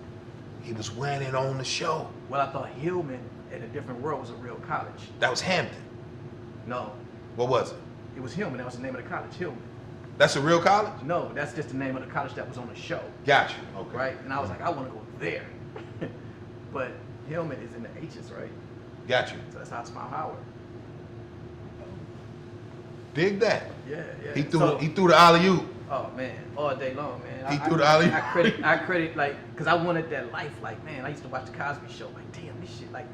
Speaker 1: He was wearing it on the show.
Speaker 2: Well, I thought Hillman in a different world was a real college.
Speaker 1: That was Hampton.
Speaker 2: No,
Speaker 1: What was it?
Speaker 2: it was Hillman. That was the name of the college, Hillman.
Speaker 1: That's a real college?
Speaker 2: No, that's just the name of the college that was on the show.
Speaker 1: Got you. Okay.
Speaker 2: Right? And I was like, I want to go there. But Hillman is in the H's, right?
Speaker 1: Got you.
Speaker 2: So that's how I smile Howard.
Speaker 1: Dig that.
Speaker 2: Yeah.
Speaker 1: He threw the alley-oop.
Speaker 2: Oh man, all day long, man.
Speaker 1: He threw the alley-oop.
Speaker 2: I credit like, cause I wanted that life. Like, man, I used to watch the Cosby Show. Like, damn, this shit, like,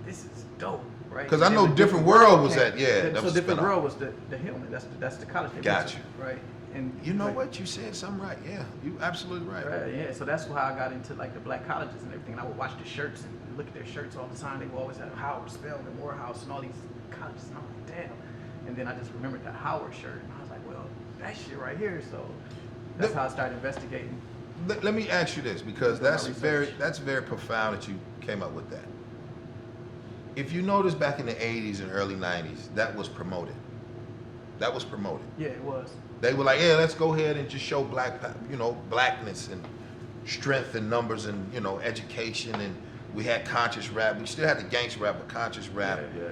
Speaker 2: this is dope, right?
Speaker 1: Because I
Speaker 2: And
Speaker 1: know
Speaker 2: then
Speaker 1: Different World was
Speaker 2: came-
Speaker 1: that, yeah. That
Speaker 2: So
Speaker 1: was
Speaker 2: Different
Speaker 1: spin-off.
Speaker 2: World was the Hillman. That's the college. they
Speaker 1: Got
Speaker 2: went to,
Speaker 1: you.
Speaker 2: Right. And
Speaker 1: You know
Speaker 2: like,
Speaker 1: what? You said something right. Yeah, you absolutely right.
Speaker 2: Right, yeah. So that's how I got into like the black colleges and everything. And I would watch the shirts and look at their shirts all the time. They would always have Howard Spelman, Morehouse, and all these colleges. And I'm like, damn. And then I just remembered the Howard shirt, and I was like, well, that shit right here. So that's how I started investigating.
Speaker 1: Let me ask you this, because
Speaker 2: Doing my
Speaker 1: that's
Speaker 2: research.
Speaker 1: very profound that you came up with that. If you notice back in the 80s and early 90s, that was promoted. That was promoted.
Speaker 2: Yeah, it was.
Speaker 1: They were like, yeah, let's go ahead and just show blackness and strength and numbers and, you know, education. And we had conscious rap. We still had the gangster rap, but conscious rap
Speaker 2: Yeah.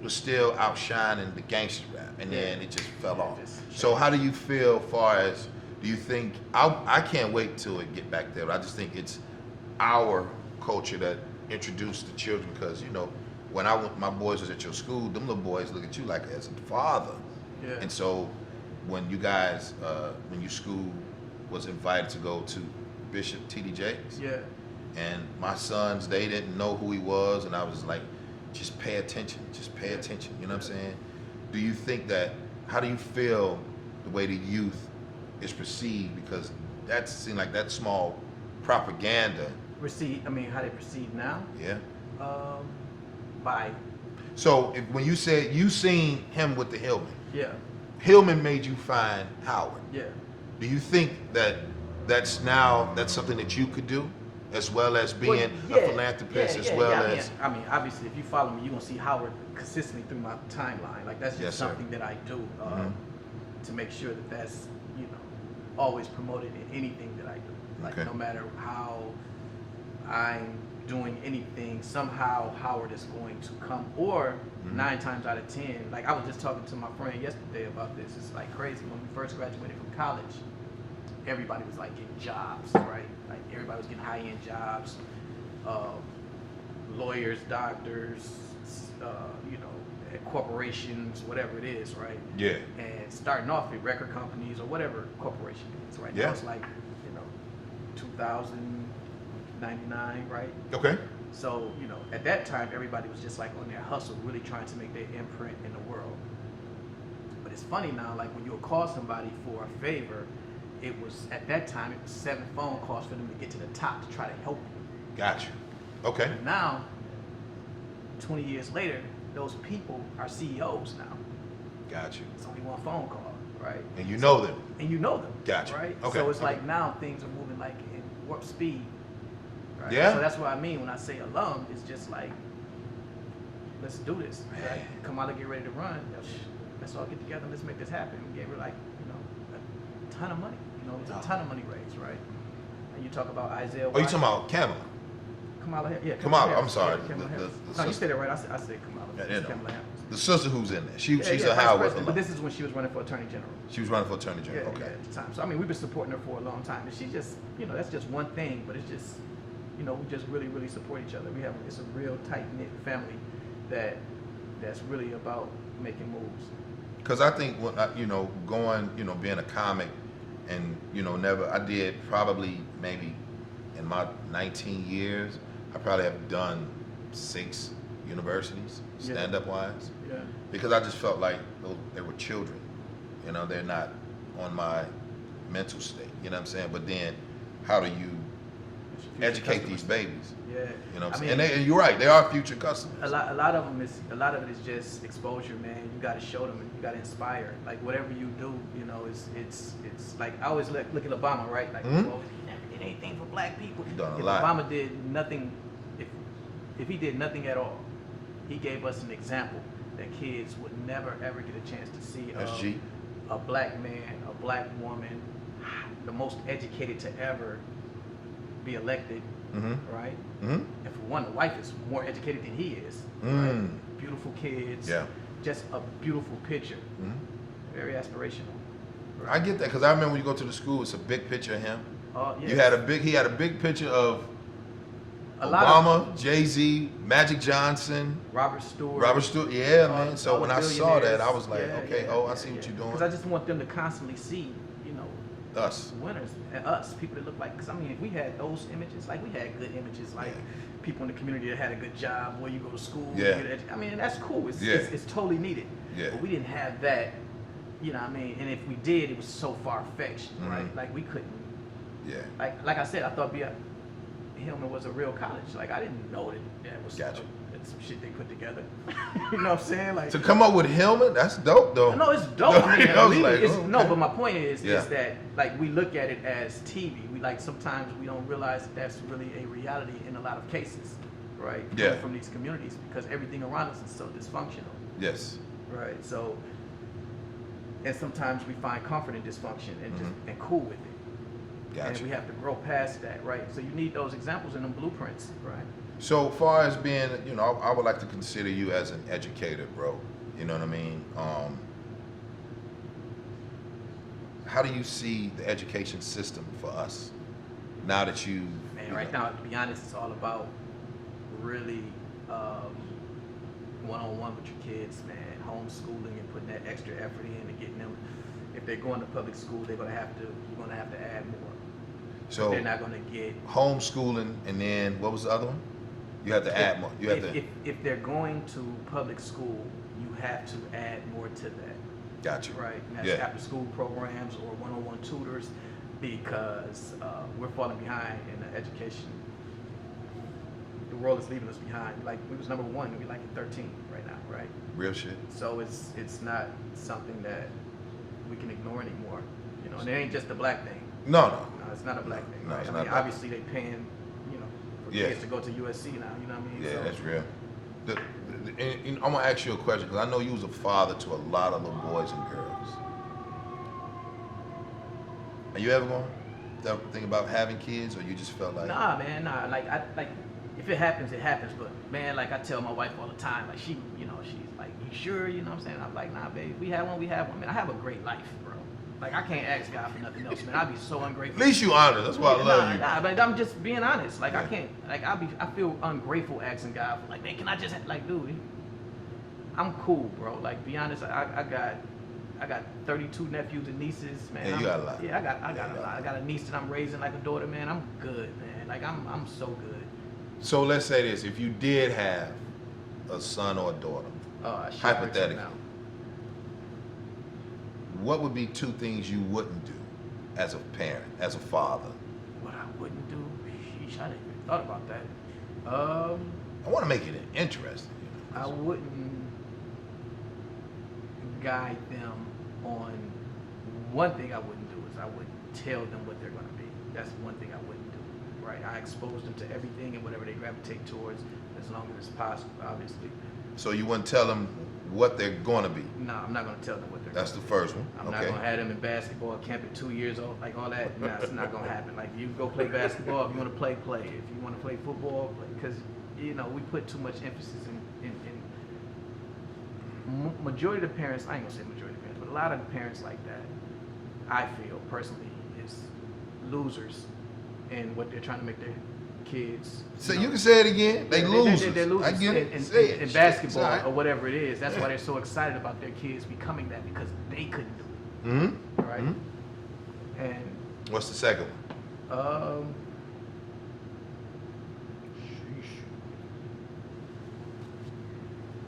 Speaker 1: was still outshining the gangster rap. And then it just fell off.
Speaker 2: just
Speaker 1: So how do you feel far as, do you think, I can't wait till it get back there. I just think it's our culture that introduced the children, because, you know, when my boys was at your school, them little boys look at you like as a father.
Speaker 2: Yeah.
Speaker 1: And so when you guys, when your school was invited to go to Bishop T.D. Jakes,
Speaker 2: Yeah.
Speaker 1: and my sons, they didn't know who he was, and I was like, just pay attention, you know what I'm saying? Do you think that, how do you feel the way the youth is perceived? Because that seemed like that small propaganda.
Speaker 2: I mean, how they perceive now?
Speaker 1: Yeah.
Speaker 2: By,
Speaker 1: So when you said you seen him with the Hillman,
Speaker 2: yeah.
Speaker 1: Hillman made you find Howard.
Speaker 2: Yeah.
Speaker 1: Do you think that that's something that you could do, as well as being
Speaker 2: Well,
Speaker 1: a philanthropist, as well as?
Speaker 2: I mean, obviously, if you follow me, you're gonna see Howard consistently through my timeline. Like, that's just
Speaker 1: Yes, sir.
Speaker 2: something that I do
Speaker 1: Mhm.
Speaker 2: to make sure that that's, you know, always promote it in anything that I do. Like no matter how I'm doing anything, somehow Howard is going to come, or 9 times out of 10, like I was just talking to my friend yesterday about this. It's like crazy. When we first graduated from college, everybody was like getting jobs, right? Like everybody was getting high-end jobs, lawyers, doctors, you know, at corporations, whatever it is, right?
Speaker 1: Yeah.
Speaker 2: And starting off at record companies or whatever corporation it is, right?
Speaker 1: Yeah.
Speaker 2: Now it's like, you know, 2099, right?
Speaker 1: Okay.
Speaker 2: So, you know, at that time, everybody was just like on their hustle, really trying to make their imprint in the world. But it's funny now, like when you would call somebody for a favor, it was, at that time, it was 7 phone calls for them to get to the top to try to help you.
Speaker 1: Gotcha. Okay.
Speaker 2: But now, 20 years later, those people are CEOs now.
Speaker 1: Gotcha.
Speaker 2: It's only 1 phone call, right?
Speaker 1: And you know them.
Speaker 2: And you know them.
Speaker 1: Gotcha.
Speaker 2: Right?
Speaker 1: Okay.
Speaker 2: So it's like now things are moving like in warp speed. Right?
Speaker 1: Yeah.
Speaker 2: So that's what I mean when I say alum. It's just like, let's do this. Right? Come out and get ready to run. Let's all get together and let's make this happen. We gave her like, you know, a ton of money. You know, it's a ton of money raised, right? And you talk about Isaiah.
Speaker 1: Oh, you talking about Kamala?
Speaker 2: Kamala Harris. Yeah.
Speaker 1: Kamala,
Speaker 2: Harris.
Speaker 1: I'm sorry.
Speaker 2: Yeah, Kamala Harris.
Speaker 1: The
Speaker 2: No, you
Speaker 1: sister.
Speaker 2: said it right. I said Kamala.
Speaker 1: Yeah,
Speaker 2: It's Kamala Harris.
Speaker 1: The sister who's in there. She's
Speaker 2: Yeah,
Speaker 1: a
Speaker 2: Vice
Speaker 1: Howard
Speaker 2: President,
Speaker 1: alum.
Speaker 2: but this is when she was running for Attorney General.
Speaker 1: She was running for Attorney
Speaker 2: Yeah,
Speaker 1: General.
Speaker 2: yeah,
Speaker 1: Okay.
Speaker 2: at the time. So I mean, we've been supporting her for a long time, and she just, you know, that's just one thing, but it's just, you know, we just really, really support each other. It's a real tight knit family that's really about making moves.
Speaker 1: Because I think when you know, going, you know, being a comic, and you know, I did probably maybe in my 19 years, I probably have done 6 universities, stand-up wise.
Speaker 2: Yeah.
Speaker 1: Because I just felt like they were children. You know, they're not on my mental state. You know what I'm saying? But then, how do you educate these babies?
Speaker 2: Yeah.
Speaker 1: You know what I'm
Speaker 2: I
Speaker 1: saying?
Speaker 2: mean,
Speaker 1: And you're right. They are future customers.
Speaker 2: a lot of it is just exposure, man. You got to show them, and you got to inspire. Like whatever you do, you know, it's like I always look at Obama, right? Like, well, he never did anything for black people.
Speaker 1: He's done a
Speaker 2: If
Speaker 1: lot.
Speaker 2: Obama did nothing, if he did nothing at all, he gave us an example that kids would never ever get a chance to see.
Speaker 1: SG.
Speaker 2: A black man, a black woman, the most educated to ever be elected, right? And for one, the wife is more educated than he is. Right? Beautiful kids.
Speaker 1: Yeah.
Speaker 2: Just a beautiful picture. Very aspirational.
Speaker 1: I get that because I remember when you go to the school, it's a big picture of him.
Speaker 2: Yeah.
Speaker 1: He had a big picture of
Speaker 2: A lot
Speaker 1: Obama, Jay-Z, Magic Johnson,
Speaker 2: Robert Stewart.
Speaker 1: Yeah, man. So
Speaker 2: all
Speaker 1: when
Speaker 2: the
Speaker 1: I saw that, I was like,
Speaker 2: billionaires.
Speaker 1: okay, I see what you're doing.
Speaker 2: Because I just want them to constantly see, you know,
Speaker 1: Us.
Speaker 2: winners and us, people that look like. Because I mean, if we had those images, like we had good images, like people in the community that had a good job, where you go to school.
Speaker 1: Yeah.
Speaker 2: I mean, that's cool. It's totally needed.
Speaker 1: Yeah.
Speaker 2: But we didn't have that. You know what I mean? And if we did, it was so far-fetched, right? Like we couldn't.
Speaker 1: Yeah.
Speaker 2: Like I said, I thought Hillman was a real college. Like I didn't know that was
Speaker 1: Gotcha.
Speaker 2: that's some shit they put together. You know what I'm saying? Like
Speaker 1: To come up with Hillman, that's dope though.
Speaker 2: no, it's dope. I mean,
Speaker 1: I was like,
Speaker 2: it's,
Speaker 1: okay.
Speaker 2: no, but my point is
Speaker 1: Yeah.
Speaker 2: that like we look at it as TV. We like sometimes we don't realize that that's really a reality in a lot of cases, right?
Speaker 1: Yeah.
Speaker 2: Coming from these communities because everything around us is so dysfunctional,
Speaker 1: Yes.
Speaker 2: right? So, and sometimes we find comfort in dysfunction and just and cool with it.
Speaker 1: Gotcha.
Speaker 2: And we have to grow past that, right? So you need those examples and them blueprints, right?
Speaker 1: So far as being, you know, I would like to consider you as an educator, bro. You know what I mean? How do you see the education system for us now that you?
Speaker 2: Man, right now, to be honest, it's all about really one-on-one with your kids, man. Homeschooling and putting that extra effort in and getting them. If they're going to public school, you're gonna have to add more.
Speaker 1: So
Speaker 2: they're not gonna get
Speaker 1: homeschooling, and then what was the other one? You have to add more. You have to.
Speaker 2: If they're going to public school, you have to add more to that.
Speaker 1: Gotcha.
Speaker 2: Right. And that's after school programs or one-on-one tutors, because we're falling behind in the education. The world is leaving us behind. Like we was number 1, and we like at 13 right now, right?
Speaker 1: Real shit.
Speaker 2: So it's not something that we can ignore anymore. You know, and it ain't just a black thing.
Speaker 1: No.
Speaker 2: No, it's not a black thing.
Speaker 1: No,
Speaker 2: Right?
Speaker 1: it's
Speaker 2: I
Speaker 1: not
Speaker 2: mean,
Speaker 1: black.
Speaker 2: obviously they paying, you know, for
Speaker 1: Yeah.
Speaker 2: kids to go to USC now. You know what I mean?
Speaker 1: Yeah,
Speaker 2: So,
Speaker 1: that's real. And I'm gonna ask you a question because I know you was a father to a lot of little boys and girls. Are you ever going to think about having kids, or you just felt like?
Speaker 2: Nah, man, nah. Like if it happens, it happens. But man, like I tell my wife all the time, like she's like, you sure? You know what I'm saying? I'm like, nah, babe, we have one. Man, I have a great life, bro. Like I can't ask God for nothing else, man. I'd be so ungrateful.
Speaker 1: At least you honest. That's why I love you.
Speaker 2: Nah, but I'm just being honest. Like I can't. Like I feel ungrateful asking God for, like, man, can I just like, dude? I'm cool, bro. Like, be honest. I got 32 nephews and nieces, man.
Speaker 1: Yeah, you got a lot.
Speaker 2: Yeah, I got a lot. I got a niece that I'm raising like a daughter, man. I'm good, man. Like I'm so good.
Speaker 1: So let's say this: if you did have a son or a daughter, hypothetically, what would be 2 things you wouldn't do as a parent, as a father?
Speaker 2: What I wouldn't do? Sheesh, I didn't even thought about that.
Speaker 1: I want to make it interesting. You know?
Speaker 2: I wouldn't guide them on. One thing I wouldn't do is I wouldn't tell them what they're going to be. That's one thing I wouldn't do. Right? I expose them to everything and whatever they gravitate towards, as long as it's possible, obviously.
Speaker 1: So you wouldn't tell them what they're going to be?
Speaker 2: No, I'm not going to tell them what they're
Speaker 1: That's
Speaker 2: going to
Speaker 1: the
Speaker 2: be.
Speaker 1: first one.
Speaker 2: I'm not going to have them in basketball camp at 2 years old, like all that. No, it's not going to happen. Like, you go play basketball. If you want to play, play. If you want to play football, play. Because, you know, we put too much emphasis in majority of the parents, I ain't going to say majority of the parents, but a lot of the parents like that, I feel, personally, is losers in what they're trying to make their kids.
Speaker 1: So you can say it again. They losers.
Speaker 2: They're losers
Speaker 1: I get it.
Speaker 2: in basketball
Speaker 1: right.
Speaker 2: or whatever it is. That's why they're so excited about their kids becoming that, because they couldn't do it.
Speaker 1: Mm-hmm.
Speaker 2: Right?
Speaker 1: Mm-hmm.
Speaker 2: And
Speaker 1: what's the second one?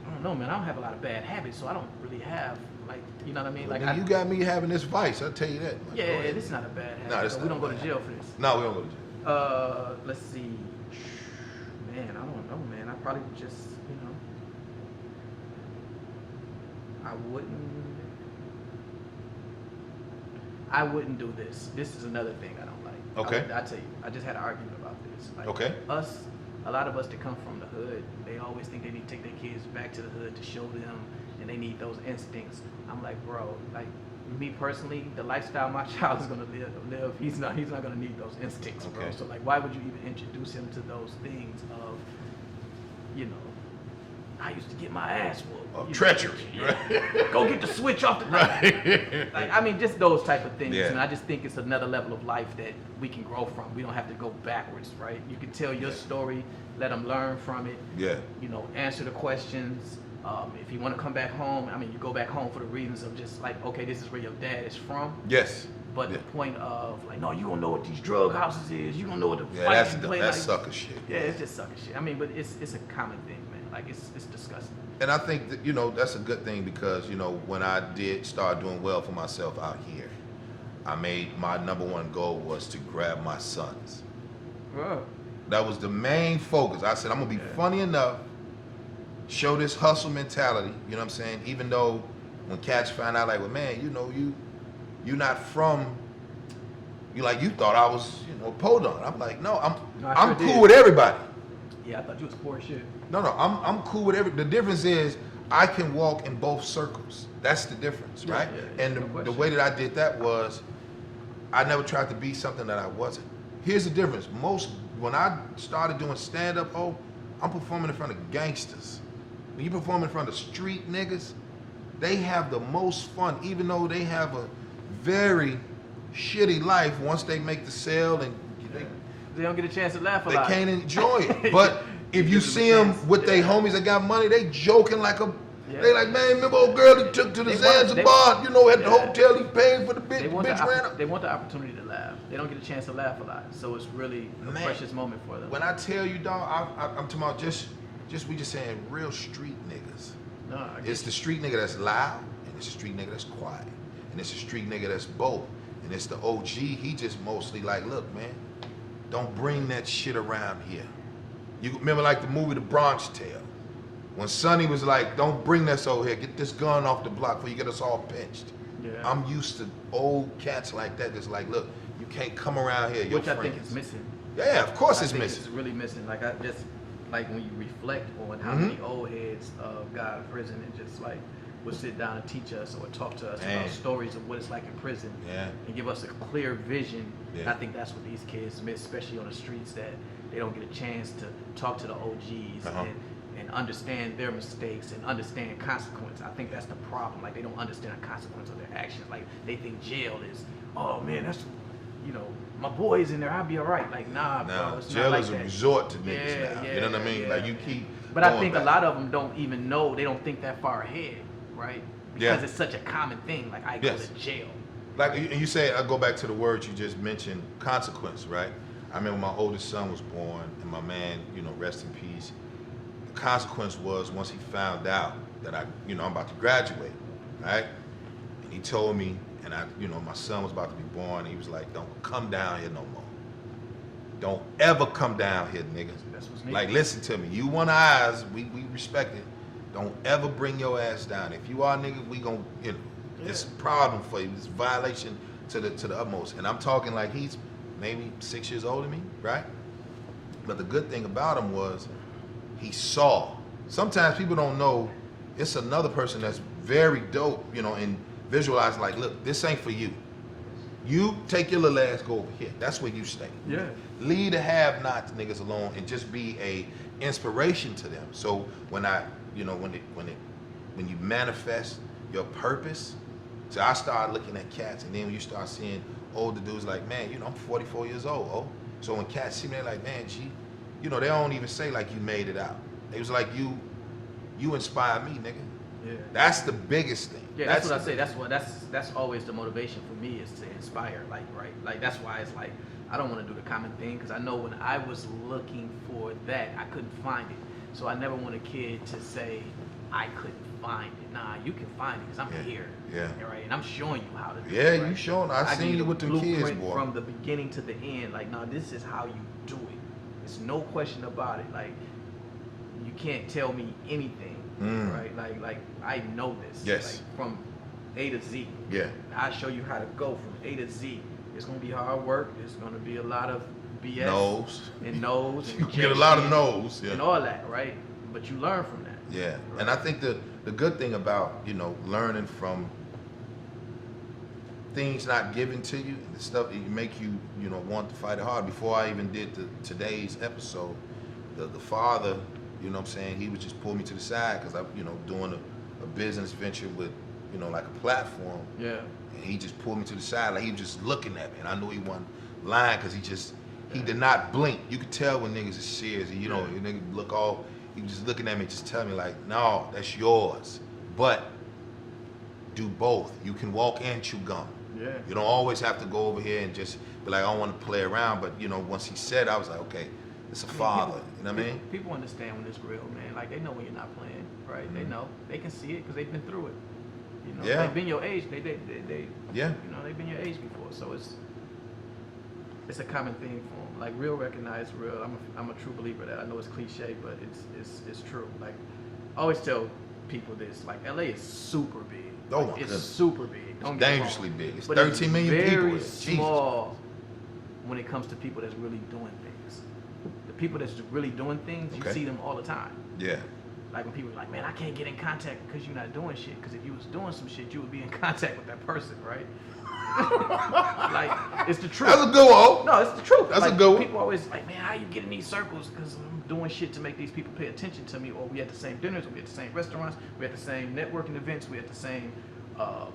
Speaker 2: I don't know, man. I don't have a lot of bad habits, so I don't really have, like, you know what I mean? Like,
Speaker 1: you got me having this vice. I'll tell you that.
Speaker 2: Yeah, this is not a bad habit.
Speaker 1: No, this
Speaker 2: so we don't go to jail for this.
Speaker 1: No, we don't go to jail.
Speaker 2: Let's see. Man, I don't know, man. I probably would just, I wouldn't do this. This is another thing I don't like.
Speaker 1: Okay.
Speaker 2: I tell you, I just had an argument about this. Like,
Speaker 1: okay.
Speaker 2: A lot of us that come from the hood, they always think they need to take their kids back to the hood to show them, and they need those instincts. I'm like, bro, like, me personally, the lifestyle my child is gonna live, he's not gonna need those instincts, bro.
Speaker 1: Okay.
Speaker 2: So like, why would you even introduce him to those things of, I used to get my ass whooped.
Speaker 1: Of treachery, right?
Speaker 2: Go get the switch off the
Speaker 1: right.
Speaker 2: Like, I mean, just those type of things.
Speaker 1: Yeah.
Speaker 2: And I just think it's another level of life that we can grow from. We don't have to go backwards, right? You can tell your story, let them learn from it.
Speaker 1: Yeah.
Speaker 2: Answer the questions. If you want to come back home, I mean, you go back home for the reasons of just like, okay, this is where your dad is from.
Speaker 1: Yes.
Speaker 2: But the point of like, no, you gonna know what these drug houses is. You gonna know what the
Speaker 1: fights
Speaker 2: you play.
Speaker 1: That's
Speaker 2: like.
Speaker 1: sucker shit.
Speaker 2: Yeah, it's just sucker shit. I mean, but it's a common thing, man. Like, it's disgusting.
Speaker 1: And I think that, that's a good thing because, when I did start doing well for myself out here, I made my number one goal was to grab my sons.
Speaker 2: Bro.
Speaker 1: That was the main focus. I said, I'm going to be funny enough, show this hustle mentality, you know what I'm saying? Even though when cats found out, like, well, man, you're not from, you thought I was, podunk. I'm like, no, I'm cool with everybody.
Speaker 2: Yeah, I thought you was poor shit.
Speaker 1: No, I'm cool with every. The difference is I can walk in both circles. That's the difference, right?
Speaker 2: Yeah,
Speaker 1: and the way that I did that was I never tried to be something that I wasn't. Here's the difference. When I started doing stand-up, I'm performing in front of gangsters. When you perform in front of street niggas, they have the most fun, even though they have a very shitty life once they make the sale and
Speaker 2: they don't get a chance to laugh a
Speaker 1: they
Speaker 2: lot.
Speaker 1: They can't enjoy it. But if you see them with their homies that got money, they joking like a. Yeah. They like, man, remember old girl that took to the Zanzibar, at the hotel, he paid for the bitch.
Speaker 2: They want the opportunity to laugh. They don't get a chance to laugh a lot. So it's really a precious moment for them.
Speaker 1: When I tell you, dog, I'm talking about we just saying real street niggas.
Speaker 2: No,
Speaker 1: it's the street nigga that's loud, and it's the street nigga that's quiet, and it's the street nigga that's both, and it's the OG. He just mostly like, look, man, don't bring that shit around here. You remember like the movie The Bronx Tale? When Sonny was like, don't bring this over here. Get this gun off the block before you get us all pinched.
Speaker 2: Yeah.
Speaker 1: I'm used to old cats like that that's like, look, you can't come around here.
Speaker 2: Which I think is missing.
Speaker 1: Yeah, of course it's missing.
Speaker 2: It's really missing. Like, when you reflect on how many old heads got out of prison and just like will sit down and teach us or talk to us
Speaker 1: Man.
Speaker 2: about stories of what it's like in prison,
Speaker 1: Yeah.
Speaker 2: and give us a clear vision.
Speaker 1: Yeah.
Speaker 2: And I think that's what these kids miss, especially on the streets, that they don't get a chance to talk to the OGs and understand their mistakes and understand consequence. I think that's the problem. Like, they don't understand the consequence of their actions. Like, they think jail is, oh man, that's, you know, my boy's in there, I'll be all right. Like, nah, bro, it's
Speaker 1: jail
Speaker 2: not like
Speaker 1: is a
Speaker 2: that.
Speaker 1: resort to niggas now.
Speaker 2: Yeah,
Speaker 1: You know what I mean?
Speaker 2: yeah.
Speaker 1: Like, you keep.
Speaker 2: But I
Speaker 1: going
Speaker 2: think
Speaker 1: back.
Speaker 2: a lot of them don't even know, they don't think that far ahead, right? Because it's such a common thing. Like, I go to jail.
Speaker 1: Like you say, I go back to the words you just mentioned, consequence, right? I remember my oldest son was born, and my man, you know, rest in peace. The consequence was once he found out that I'm about to graduate, right? And he told me, and my son was about to be born. And he was like, "Don't come down here no more. Don't ever come down here, nigga.
Speaker 2: That's what's needed.
Speaker 1: Like, listen to me. You want eyes, we respect it. Don't ever bring your ass down. If you are, nigga, we gon' it's a problem for you. It's a violation to the utmost. And I'm talking like he's maybe 6 years older than me, right? But the good thing about him was he saw. Sometimes people don't know it's another person that's very dope, and visualize like, look, this ain't for you. You take your little ass, go over here. That's where you stay.
Speaker 2: Yeah.
Speaker 1: Leave the have-nots niggas alone and just be a inspiration to them. So when when you manifest your purpose, so I started looking at cats, and then when you start seeing older dudes like, man, I'm 44 years old. Oh, so when cats see me, they're like, man, G, they don't even say like you made it out. They was like, you inspire me, nigga.
Speaker 2: Yeah.
Speaker 1: That's the biggest thing.
Speaker 2: Yeah, that's what I say. That's always the motivation for me, is to inspire. Like, right? Like, that's why it's like, I don't want to do the common thing, because I know when I was looking for that, I couldn't find it. So I never want a kid to say, I couldn't find it. Nah, you can find it, because I'm here.
Speaker 1: Yeah.
Speaker 2: Right? And I'm showing you how to do
Speaker 1: Yeah,
Speaker 2: it. Right?
Speaker 1: you showing. I seen you with them kids, boy.
Speaker 2: From the beginning to the end. Like, no, this is how you do it. There's no question about it. Like, you can't tell me anything. Right? Like I know this.
Speaker 1: Yes.
Speaker 2: Like, from A to Z.
Speaker 1: Yeah.
Speaker 2: I show you how to go from A to Z. It's gonna be hard work. It's gonna be a lot of BS.
Speaker 1: No's.
Speaker 2: And no's. And
Speaker 1: You get a lot of no's. Yeah.
Speaker 2: And all that, right? But you learn from that.
Speaker 1: Yeah.
Speaker 2: Right?
Speaker 1: And I think the good thing about, learning from things not given to you, the stuff that make you, want to fight it hard. Before I even did today's episode, the father, you know what I'm saying, he would just pull me to the side, because I'm, doing a business venture with, like a platform.
Speaker 2: Yeah.
Speaker 1: And he just pulled me to the side, like he was just looking at me, and I knew he wasn't lying, because he did not blink. You could tell when niggas is serious, and your nigga look all, he was just looking at me, just telling me like, no, that's yours, but do both. You can walk and chew gum.
Speaker 2: Yeah.
Speaker 1: You don't always have to go over here and just be like, I don't want to play around, but once he said, I was like, okay, it's a father. You know what I mean?
Speaker 2: People understand when it's real, man. Like, they know when you're not playing, right?
Speaker 1: Mm-hmm.
Speaker 2: They know. They can see it because they've been through it.
Speaker 1: Yeah.
Speaker 2: They've been your age. They
Speaker 1: Yeah.
Speaker 2: they've been your age before. So it's a common thing for them. Like, real recognize real. I'm a true believer of that. I know it's cliche, but it's true. Like, I always tell people this. Like, LA is super big.
Speaker 1: Oh,
Speaker 2: like,
Speaker 1: my
Speaker 2: it's
Speaker 1: goodness.
Speaker 2: super big. Don't
Speaker 1: It's
Speaker 2: get me
Speaker 1: dangerously
Speaker 2: wrong.
Speaker 1: big. It's
Speaker 2: But
Speaker 1: 13 million people.
Speaker 2: very
Speaker 1: Jesus.
Speaker 2: small when it comes to people that's really doing things. The people that's really doing things, you
Speaker 1: Okay.
Speaker 2: see them all the time.
Speaker 1: Yeah.
Speaker 2: Like, when people are like, man, I can't get in contact because you're not doing shit. Because if you was doing some shit, you would be in contact with that person, right? Like, it's the truth.
Speaker 1: That's a good one.
Speaker 2: No, it's the truth.
Speaker 1: That's
Speaker 2: like,
Speaker 1: a good one.
Speaker 2: People always like, man, how you get in these circles? Because I'm doing shit to make these people pay attention to me. Or we at the same dinners, or we at the same restaurants, we at the same networking events, we at the same,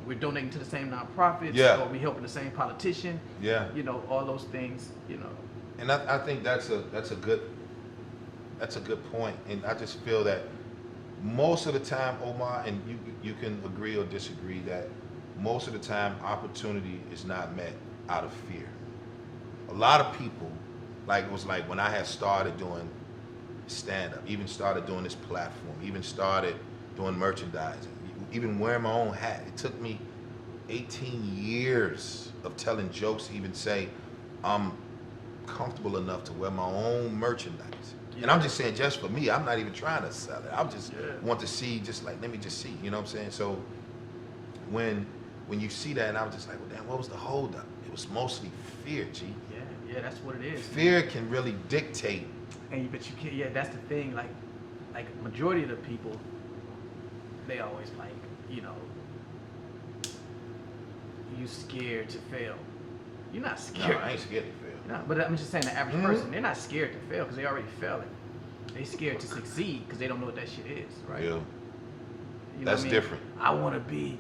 Speaker 2: we're donating to the same nonprofits,
Speaker 1: Yeah.
Speaker 2: or we helping the same politician.
Speaker 1: Yeah.
Speaker 2: All those things,
Speaker 1: And I think that's a good point. And I just feel that most of the time, Omar, and you can agree or disagree, that most of the time opportunity is not met out of fear. A lot of people, like, it was like when I had started doing stand-up, even started doing this platform, even started doing merchandising, even wearing my own hat. It took me 18 years of telling jokes to even say I'm comfortable enough to wear my own merchandise. And I'm just saying, just for me, I'm not even trying to sell it. I just want to see, just like, let me just see, you know what I'm saying? So when you see that, and I was just like, well, damn, what was the holdup? It was mostly fear, G.
Speaker 2: Yeah, that's what it is.
Speaker 1: Fear can really dictate.
Speaker 2: But you can't. Yeah, that's the thing. Like majority of the people, they always like, you know, you scared to fail. You're not scared.
Speaker 1: No, I ain't scared to fail.
Speaker 2: No, but I'm just saying the average person, they're not scared to fail because they already failing. They scared to succeed because they don't know what that shit is, right?
Speaker 1: Yeah.
Speaker 2: You know
Speaker 1: That's
Speaker 2: what I mean?
Speaker 1: different.
Speaker 2: I want to be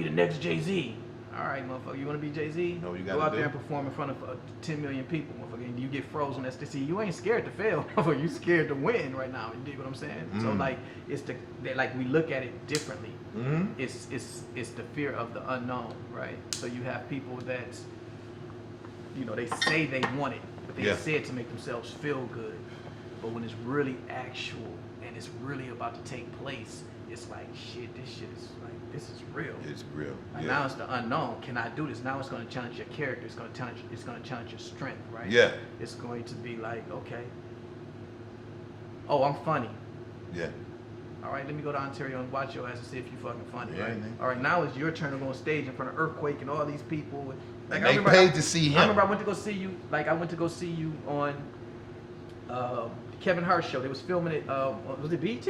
Speaker 2: the next Jay-Z. All right, motherfucker, you want to be Jay-Z?
Speaker 1: No, you
Speaker 2: go
Speaker 1: gotta
Speaker 2: out
Speaker 1: do.
Speaker 2: there and perform in front of 10 million people, motherfucker. And you get frozen. That's to see. You ain't scared to fail, motherfucker. You scared to win right now. You dig what I'm saying? So like, like we look at it differently. It's the fear of the unknown, right? So you have people that, you know, they say they want it, but they say it to make themselves feel good. But when it's really actual and it's really about to take place, it's like, shit, this shit is like, this is real.
Speaker 1: It's real.
Speaker 2: Like now it's the unknown. Can I do this? Now it's going to challenge your character. It's going to challenge your strength, right?
Speaker 1: Yeah.
Speaker 2: It's going to be like, okay, oh, I'm funny.
Speaker 1: Yeah.
Speaker 2: All right, let me go to Ontario and watch your ass and see if you fucking funny,
Speaker 1: Yeah,
Speaker 2: right?
Speaker 1: man.
Speaker 2: All right, now it's your turn to go on stage in front of Earthquake and all these people. Like,
Speaker 1: And they paid to see him.
Speaker 2: I remember I went to go see you. Like I went to go see you on Kevin Hart's show. They was filming it. Was it BET?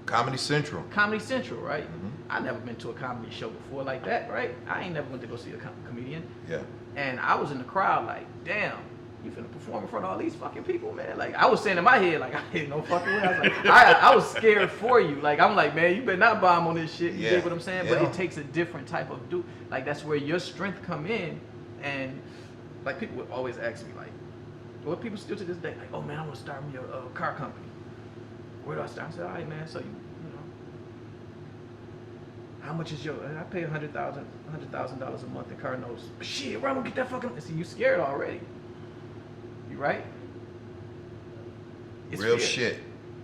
Speaker 1: Comedy Central.
Speaker 2: Comedy Central, right? I never been to a comedy show before like that, right? I ain't never went to go see a comedian.
Speaker 1: Yeah.
Speaker 2: And I was in the crowd like, damn, you finna perform in front of all these fucking people, man. Like I was saying in my head, like I ain't no fucking way. I was like, I was scared for you. Like I'm like, man, you better not bomb on this shit. You dig what I'm saying? But it takes a different type of like that's where your strength come in. And like people would always ask me like, what people still to this day, like, oh man, I want to start me a car company. Where do I start? I said, all right, man. So you know, how much is your? I pay $100,000 a month in car notes. Shit, where I'm gonna get that fucking? See, you scared already. You right? It's
Speaker 1: Real
Speaker 2: fear.
Speaker 1: shit.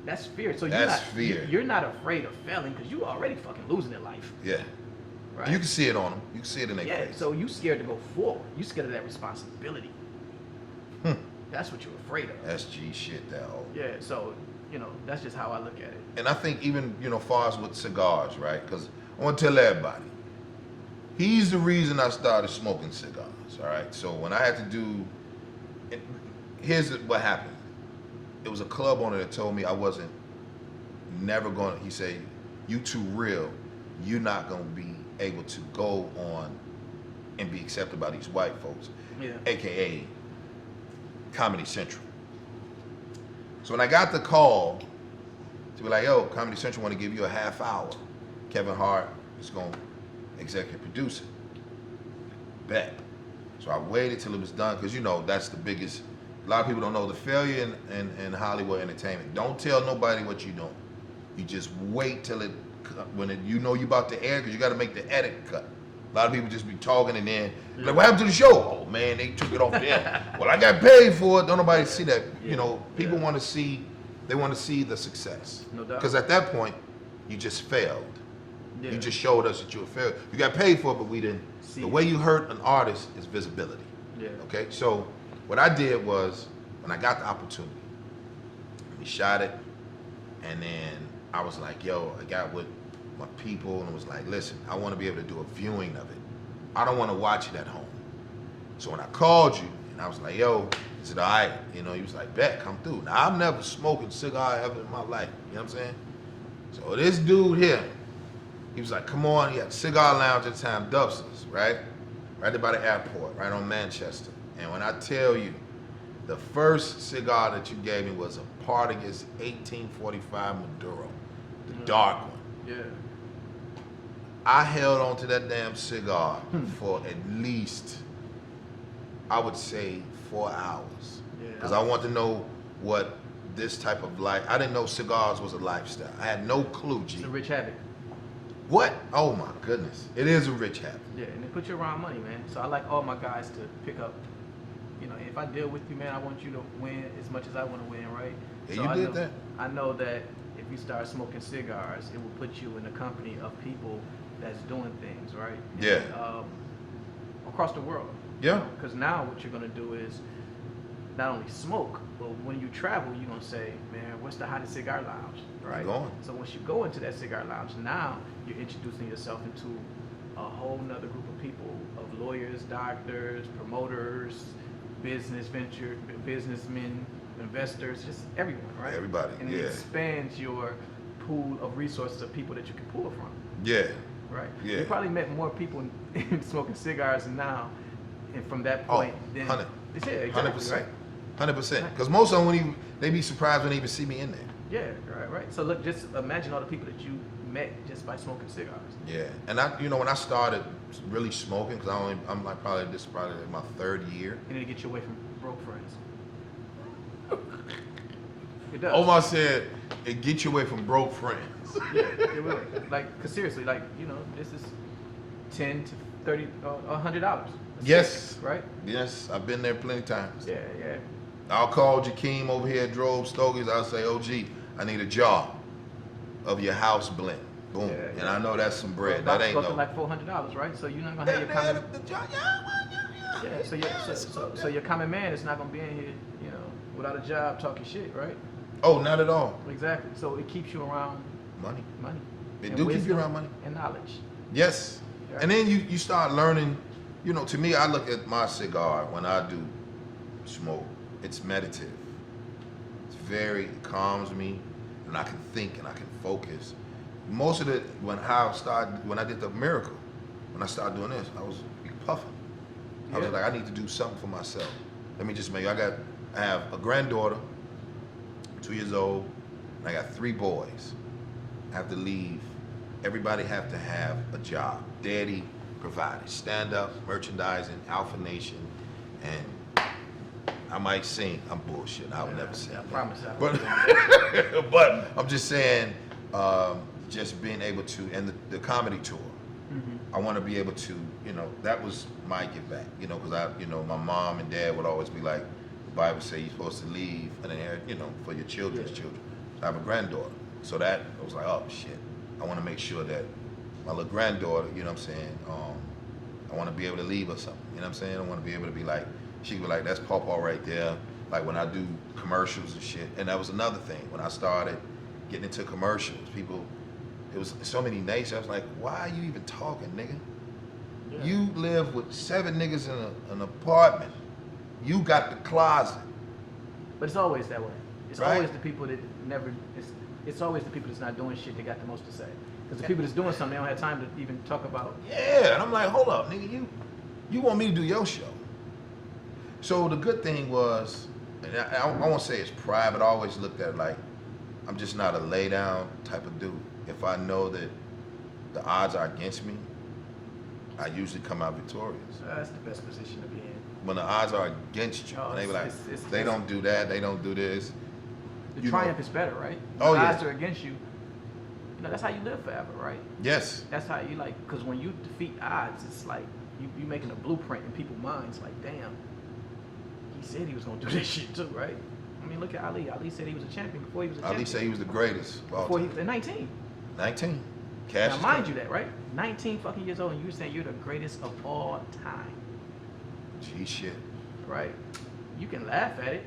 Speaker 2: That's fear. So
Speaker 1: That's fear.
Speaker 2: You're not afraid of failing because you already fucking losing in life.
Speaker 1: Yeah.
Speaker 2: Right.
Speaker 1: You can see it on them. You can see it in their face.
Speaker 2: So you scared to go forward. You scared of that responsibility. That's what you're afraid of.
Speaker 1: That's G shit, that whole.
Speaker 2: Yeah. So you know that's just how I look at it.
Speaker 1: And I think even, you know, far as with cigars, right? Because I want to tell everybody, he's the reason I started smoking cigars, all right? So when I had to do, here's what happened. It was a club owner that told me I wasn't never going to, he said, you too real, you're not going to be able to go on and be accepted by these white folks, AKA Comedy Central. So when I got the call to be like, yo, Comedy Central want to give you a half hour. Kevin Hart is going to executive produce it. Bet. So I waited till it was done because, you know, that's the biggest, a lot of people don't know the failure in Hollywood entertainment. Don't tell nobody what you're doing. You just wait till it, you know you about to air because you got to make the edit cut. A lot of people just be talking and then, like, what happened to the show? Oh, man, they took it off there. Well, I got paid for it. Don't nobody see that. You know, people want to see, they want to see the success.
Speaker 2: No doubt.
Speaker 1: Because at that point, you just failed. You just showed us that you were failed. You got paid for it, but we didn't. The way you hurt an artist is visibility. Okay? So what I did was, when I got the opportunity, we shot it, and then I was like, yo, I got with my people, and it was like, listen, I want to be able to do a viewing of it. I don't want to watch it at home. So when I called you, and I was like, yo, he said, all right, you know, he was like, bet, come through. Now, I've never smoked a cigar ever in my life, you know what I'm saying? So this dude here, he was like, come on, he had a cigar lounge at the time, Dubson's, right? Right there by the airport, right on Manchester. And when I tell you, the first cigar that you gave me was a Partagas 1845 Maduro, the dark one.
Speaker 2: Yeah.
Speaker 1: I held on to that damn cigar for at least, I would say, 4 hours. Because I want to know what this type of life, I didn't know cigars was a lifestyle. I had no clue, G.
Speaker 2: It's a rich habit.
Speaker 1: What? Oh my goodness. It is a rich habit.
Speaker 2: Yeah, and it puts you around money, man. So I like all my guys to pick up, you know, if I deal with you, man, I want you to win as much as I want to win, right?
Speaker 1: Yeah,
Speaker 2: so
Speaker 1: you did that.
Speaker 2: I know that if you start smoking cigars, it will put you in the company of people that's doing things, right?
Speaker 1: Yeah.
Speaker 2: And, across the world.
Speaker 1: Yeah.
Speaker 2: Because now what you're going to do is not only smoke, but when you travel, you're going to say, man, what's the hottest cigar lounge, right?
Speaker 1: You're going.
Speaker 2: So once you go into that cigar lounge, now you're introducing yourself into a whole nother group of people, of lawyers, doctors, promoters, businessmen, investors, just everyone, right?
Speaker 1: Everybody,
Speaker 2: and
Speaker 1: yeah.
Speaker 2: it expands your pool of resources of people that you can pull from.
Speaker 1: Yeah.
Speaker 2: Right.
Speaker 1: Yeah.
Speaker 2: You probably met more people in smoking cigars now, and from that point, than
Speaker 1: 100.
Speaker 2: Yeah, exactly, right?
Speaker 1: 100%. Because most of them wouldn't even, they be surprised when they even see me in there.
Speaker 2: Yeah, right. So look, just imagine all the people that you met just by smoking cigars.
Speaker 1: Yeah, and I, when I started really smoking, because I'm like probably like my 3rd year.
Speaker 2: You need to get you away from broke friends. It does.
Speaker 1: Omar said, it gets you away from broke friends.
Speaker 2: Yeah, it will. Like, cause seriously, like, this is $10 to $30, $100.
Speaker 1: Yes.
Speaker 2: Right?
Speaker 1: Yes, I've been there plenty of times.
Speaker 2: Yeah.
Speaker 1: I'll call Jakeem over here at Drove Stogies. I'll say, OG, I need a jar of your house blend. Boom.
Speaker 2: Yeah,
Speaker 1: and I know that's some bread.
Speaker 2: Well,
Speaker 1: that ain't no.
Speaker 2: like $400, right? So you're not gonna have your common. Yeah. So your common man is not gonna be in here, without a job talking shit, right?
Speaker 1: Oh, not at all.
Speaker 2: Exactly. So it keeps you around
Speaker 1: Money. It
Speaker 2: and
Speaker 1: do keep you
Speaker 2: wisdom
Speaker 1: around money.
Speaker 2: and knowledge.
Speaker 1: Yes.
Speaker 2: Yeah.
Speaker 1: And then you start learning, to me, I look at my cigar when I do smoke. It's meditative. It calms me, and I can think and I can focus. Most of it, when I did the miracle, when I started doing this, I was puffing. I was like, I need to do something for myself. Let me just I have a granddaughter, 2 years old, and I got 3 boys. I have to leave. Everybody have to have a job. Daddy provided. Stand up, merchandising, Alpha Nation, and I might sing. I'm bullshit. I would never sing.
Speaker 2: I promise.
Speaker 1: But I'm just saying, just being able to, and the comedy tour. I want to be able to, that was my give back, because my mom and dad would always be like, the Bible say you're supposed to leave an inheritance, for your children's children. So I have a granddaughter. So that, I was like, oh shit. I want to make sure that my little granddaughter, I want to be able to leave her something, I want to be able to be like, she could be like, that's Pawpaw right there. Like when I do commercials and shit. And that was another thing. When I started getting into commercials, it was so many nations. I was like, why are you even talking, nigga? Yeah. You live with 7 niggas in an apartment. You got the closet.
Speaker 2: But it's always that way. It's
Speaker 1: right?
Speaker 2: always the people that never, it's always the people that's not doing shit that got the most to say. Because the people that's doing something, they don't have time to even talk about.
Speaker 1: Yeah, and I'm like, hold up, nigga, you want me to do your show. So the good thing was, and I won't say it's pride, but I always looked at it like, I'm just not a lay down type of dude. If I know that the odds are against me, I usually come out victorious.
Speaker 2: That's the best position to be in.
Speaker 1: When the odds are against you, and they be like, they don't do that, they don't do this.
Speaker 2: The triumph is better, right?
Speaker 1: When
Speaker 2: the odds are against you. That's how you live forever, right?
Speaker 1: Yes.
Speaker 2: That's how you because when you defeat odds, it's like you making a blueprint in people's minds. Like, damn, he said he was gonna do this shit too, right? I mean, look at Ali. Ali said he was a champion before he was a champion.
Speaker 1: Ali said he was the greatest.
Speaker 2: Before he was 19.
Speaker 1: 19. Cash.
Speaker 2: Now, mind you that, right? 19 fucking years old, and you're saying you're the greatest of all time.
Speaker 1: Gee, shit.
Speaker 2: Right? You can laugh at it,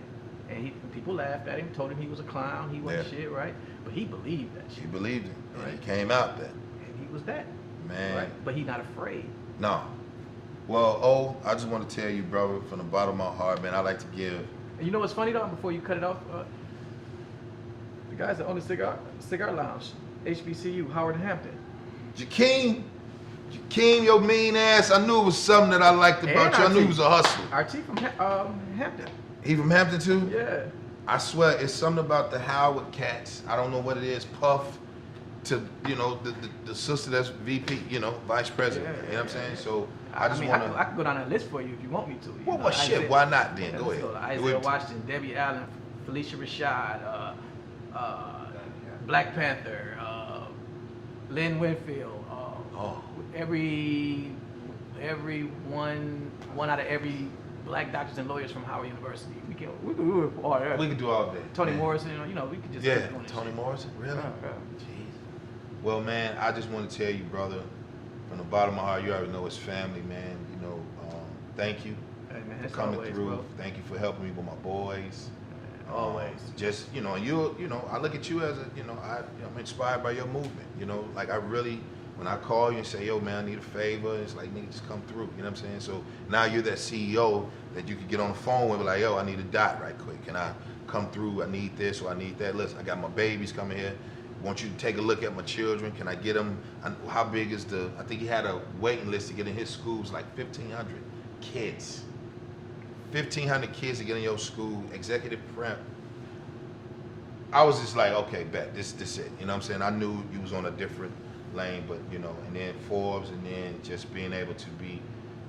Speaker 2: and people laughed at him, told him he was a clown, he wasn't shit, right? But he believed that shit.
Speaker 1: He believed it.
Speaker 2: Right?
Speaker 1: He came out there.
Speaker 2: And he was that.
Speaker 1: Man.
Speaker 2: Right? But he's not afraid.
Speaker 1: No. Well, I just want to tell you, brother, from the bottom of my heart, man, I like to give.
Speaker 2: And you know what's funny though? Before you cut it off, the guys that own the cigar lounge, HBCU, Howard and Hampton.
Speaker 1: Jakeem, your mean ass. I knew it was something that I liked about you. I knew he was a hustler.
Speaker 2: RT from Hampton.
Speaker 1: He from Hampton too?
Speaker 2: Yeah.
Speaker 1: I swear, it's something about the Howard cats. I don't know what it is. Puff to the sister that's VP, vice president. You know what I'm saying? So I just want to.
Speaker 2: I could go down that list for you if you want me to.
Speaker 1: Well, shit. Why not then? Go ahead.
Speaker 2: Isaiah Washington, Debbie Allen, Felicia Rashad, Black Panther, Lynn Winfield. Every one out of every black doctors and lawyers from Howard University. We can do all that.
Speaker 1: We can do all day.
Speaker 2: Tony Morrison, we could just keep doing
Speaker 1: Tony Morrison, really?
Speaker 2: Yeah.
Speaker 1: Jeez. Well, man, I just want to tell you, brother, from the bottom of my heart, you already know it's family, man. Thank you for coming through. Bro. Thank you for helping me with my boys.
Speaker 2: Always.
Speaker 1: Just and I look at you as I'm inspired by your movement. Like I really. When I call you and say, yo, man, I need a favor, it's like, nigga, just come through. You know what I'm saying? So now you're that CEO that you could get on the phone with, like, yo, I need a dot right quick. Can I come through? I need this or I need that. Listen, I got my babies coming here. want you to take a look at my children. Can I get them? How big is the? I think he had a waiting list to get in his schools, like 1,500 kids. 1,500 kids to get in your school, executive prep. I was just like, okay, bet this it. You know what I'm saying? I knew you was on a different lane, but you know, and then Forbes, and then just being able to be,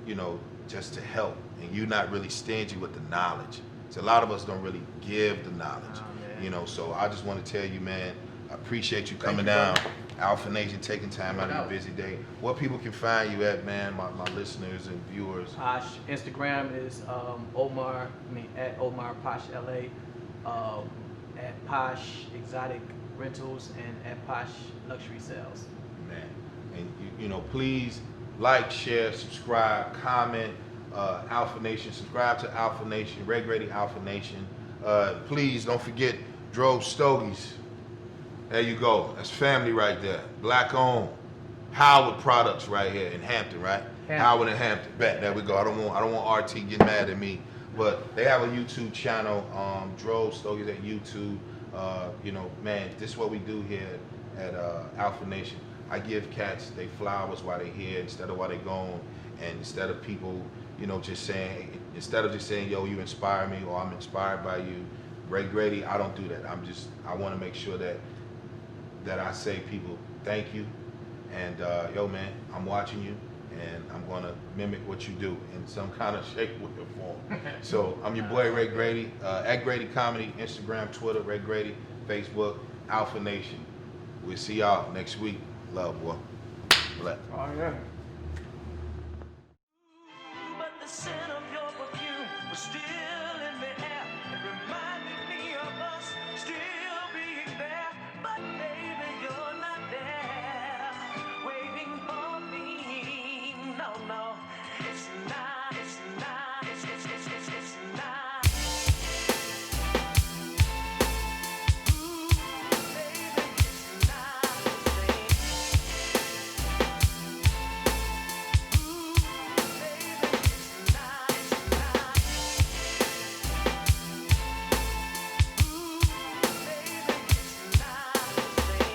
Speaker 1: you know, just to help, and you not really stingy with the knowledge. So a lot of us don't really give the knowledge, you know. So I just want to tell you, man, I appreciate you coming down, Alpha Nation, taking time out of your busy day. What people can find you at, man, my listeners and viewers.
Speaker 2: Posh. Instagram is at Omar Posh LA, at Posh Exotic Rentals, and at Posh Luxury Sales.
Speaker 1: Man, and you know, please like, share, subscribe, comment. Alpha Nation, subscribe to Alpha Nation, Red Grady Alpha Nation. Please don't forget Drove Stogies. There you go. That's family right there. Black owned. Howard Products right here in Hampton, right? Howard and Hampton. Bet. There we go. I don't want RT getting mad at me. But they have a YouTube channel, Drove Stogies at YouTube. You know, man, this is what we do here at Alpha Nation. I give cats they flowers while they're here instead of while they're gone, and instead of people, you know, instead of just saying, yo, you inspire me, or I'm inspired by you, Ray Grady, I don't do that. I want to make sure that I say, people, thank you, and yo, man, I'm watching you, and I'm going to mimic what you do in some kind of shape, way, or form. So I'm your boy, Ray Grady, at Grady Comedy, Instagram, Twitter, Ray Grady, Facebook, Alpha Nation. We'll see y'all next week. Love, boy. Black.
Speaker 2: Oh, yeah.
Speaker 3: But the scent of your perfume was still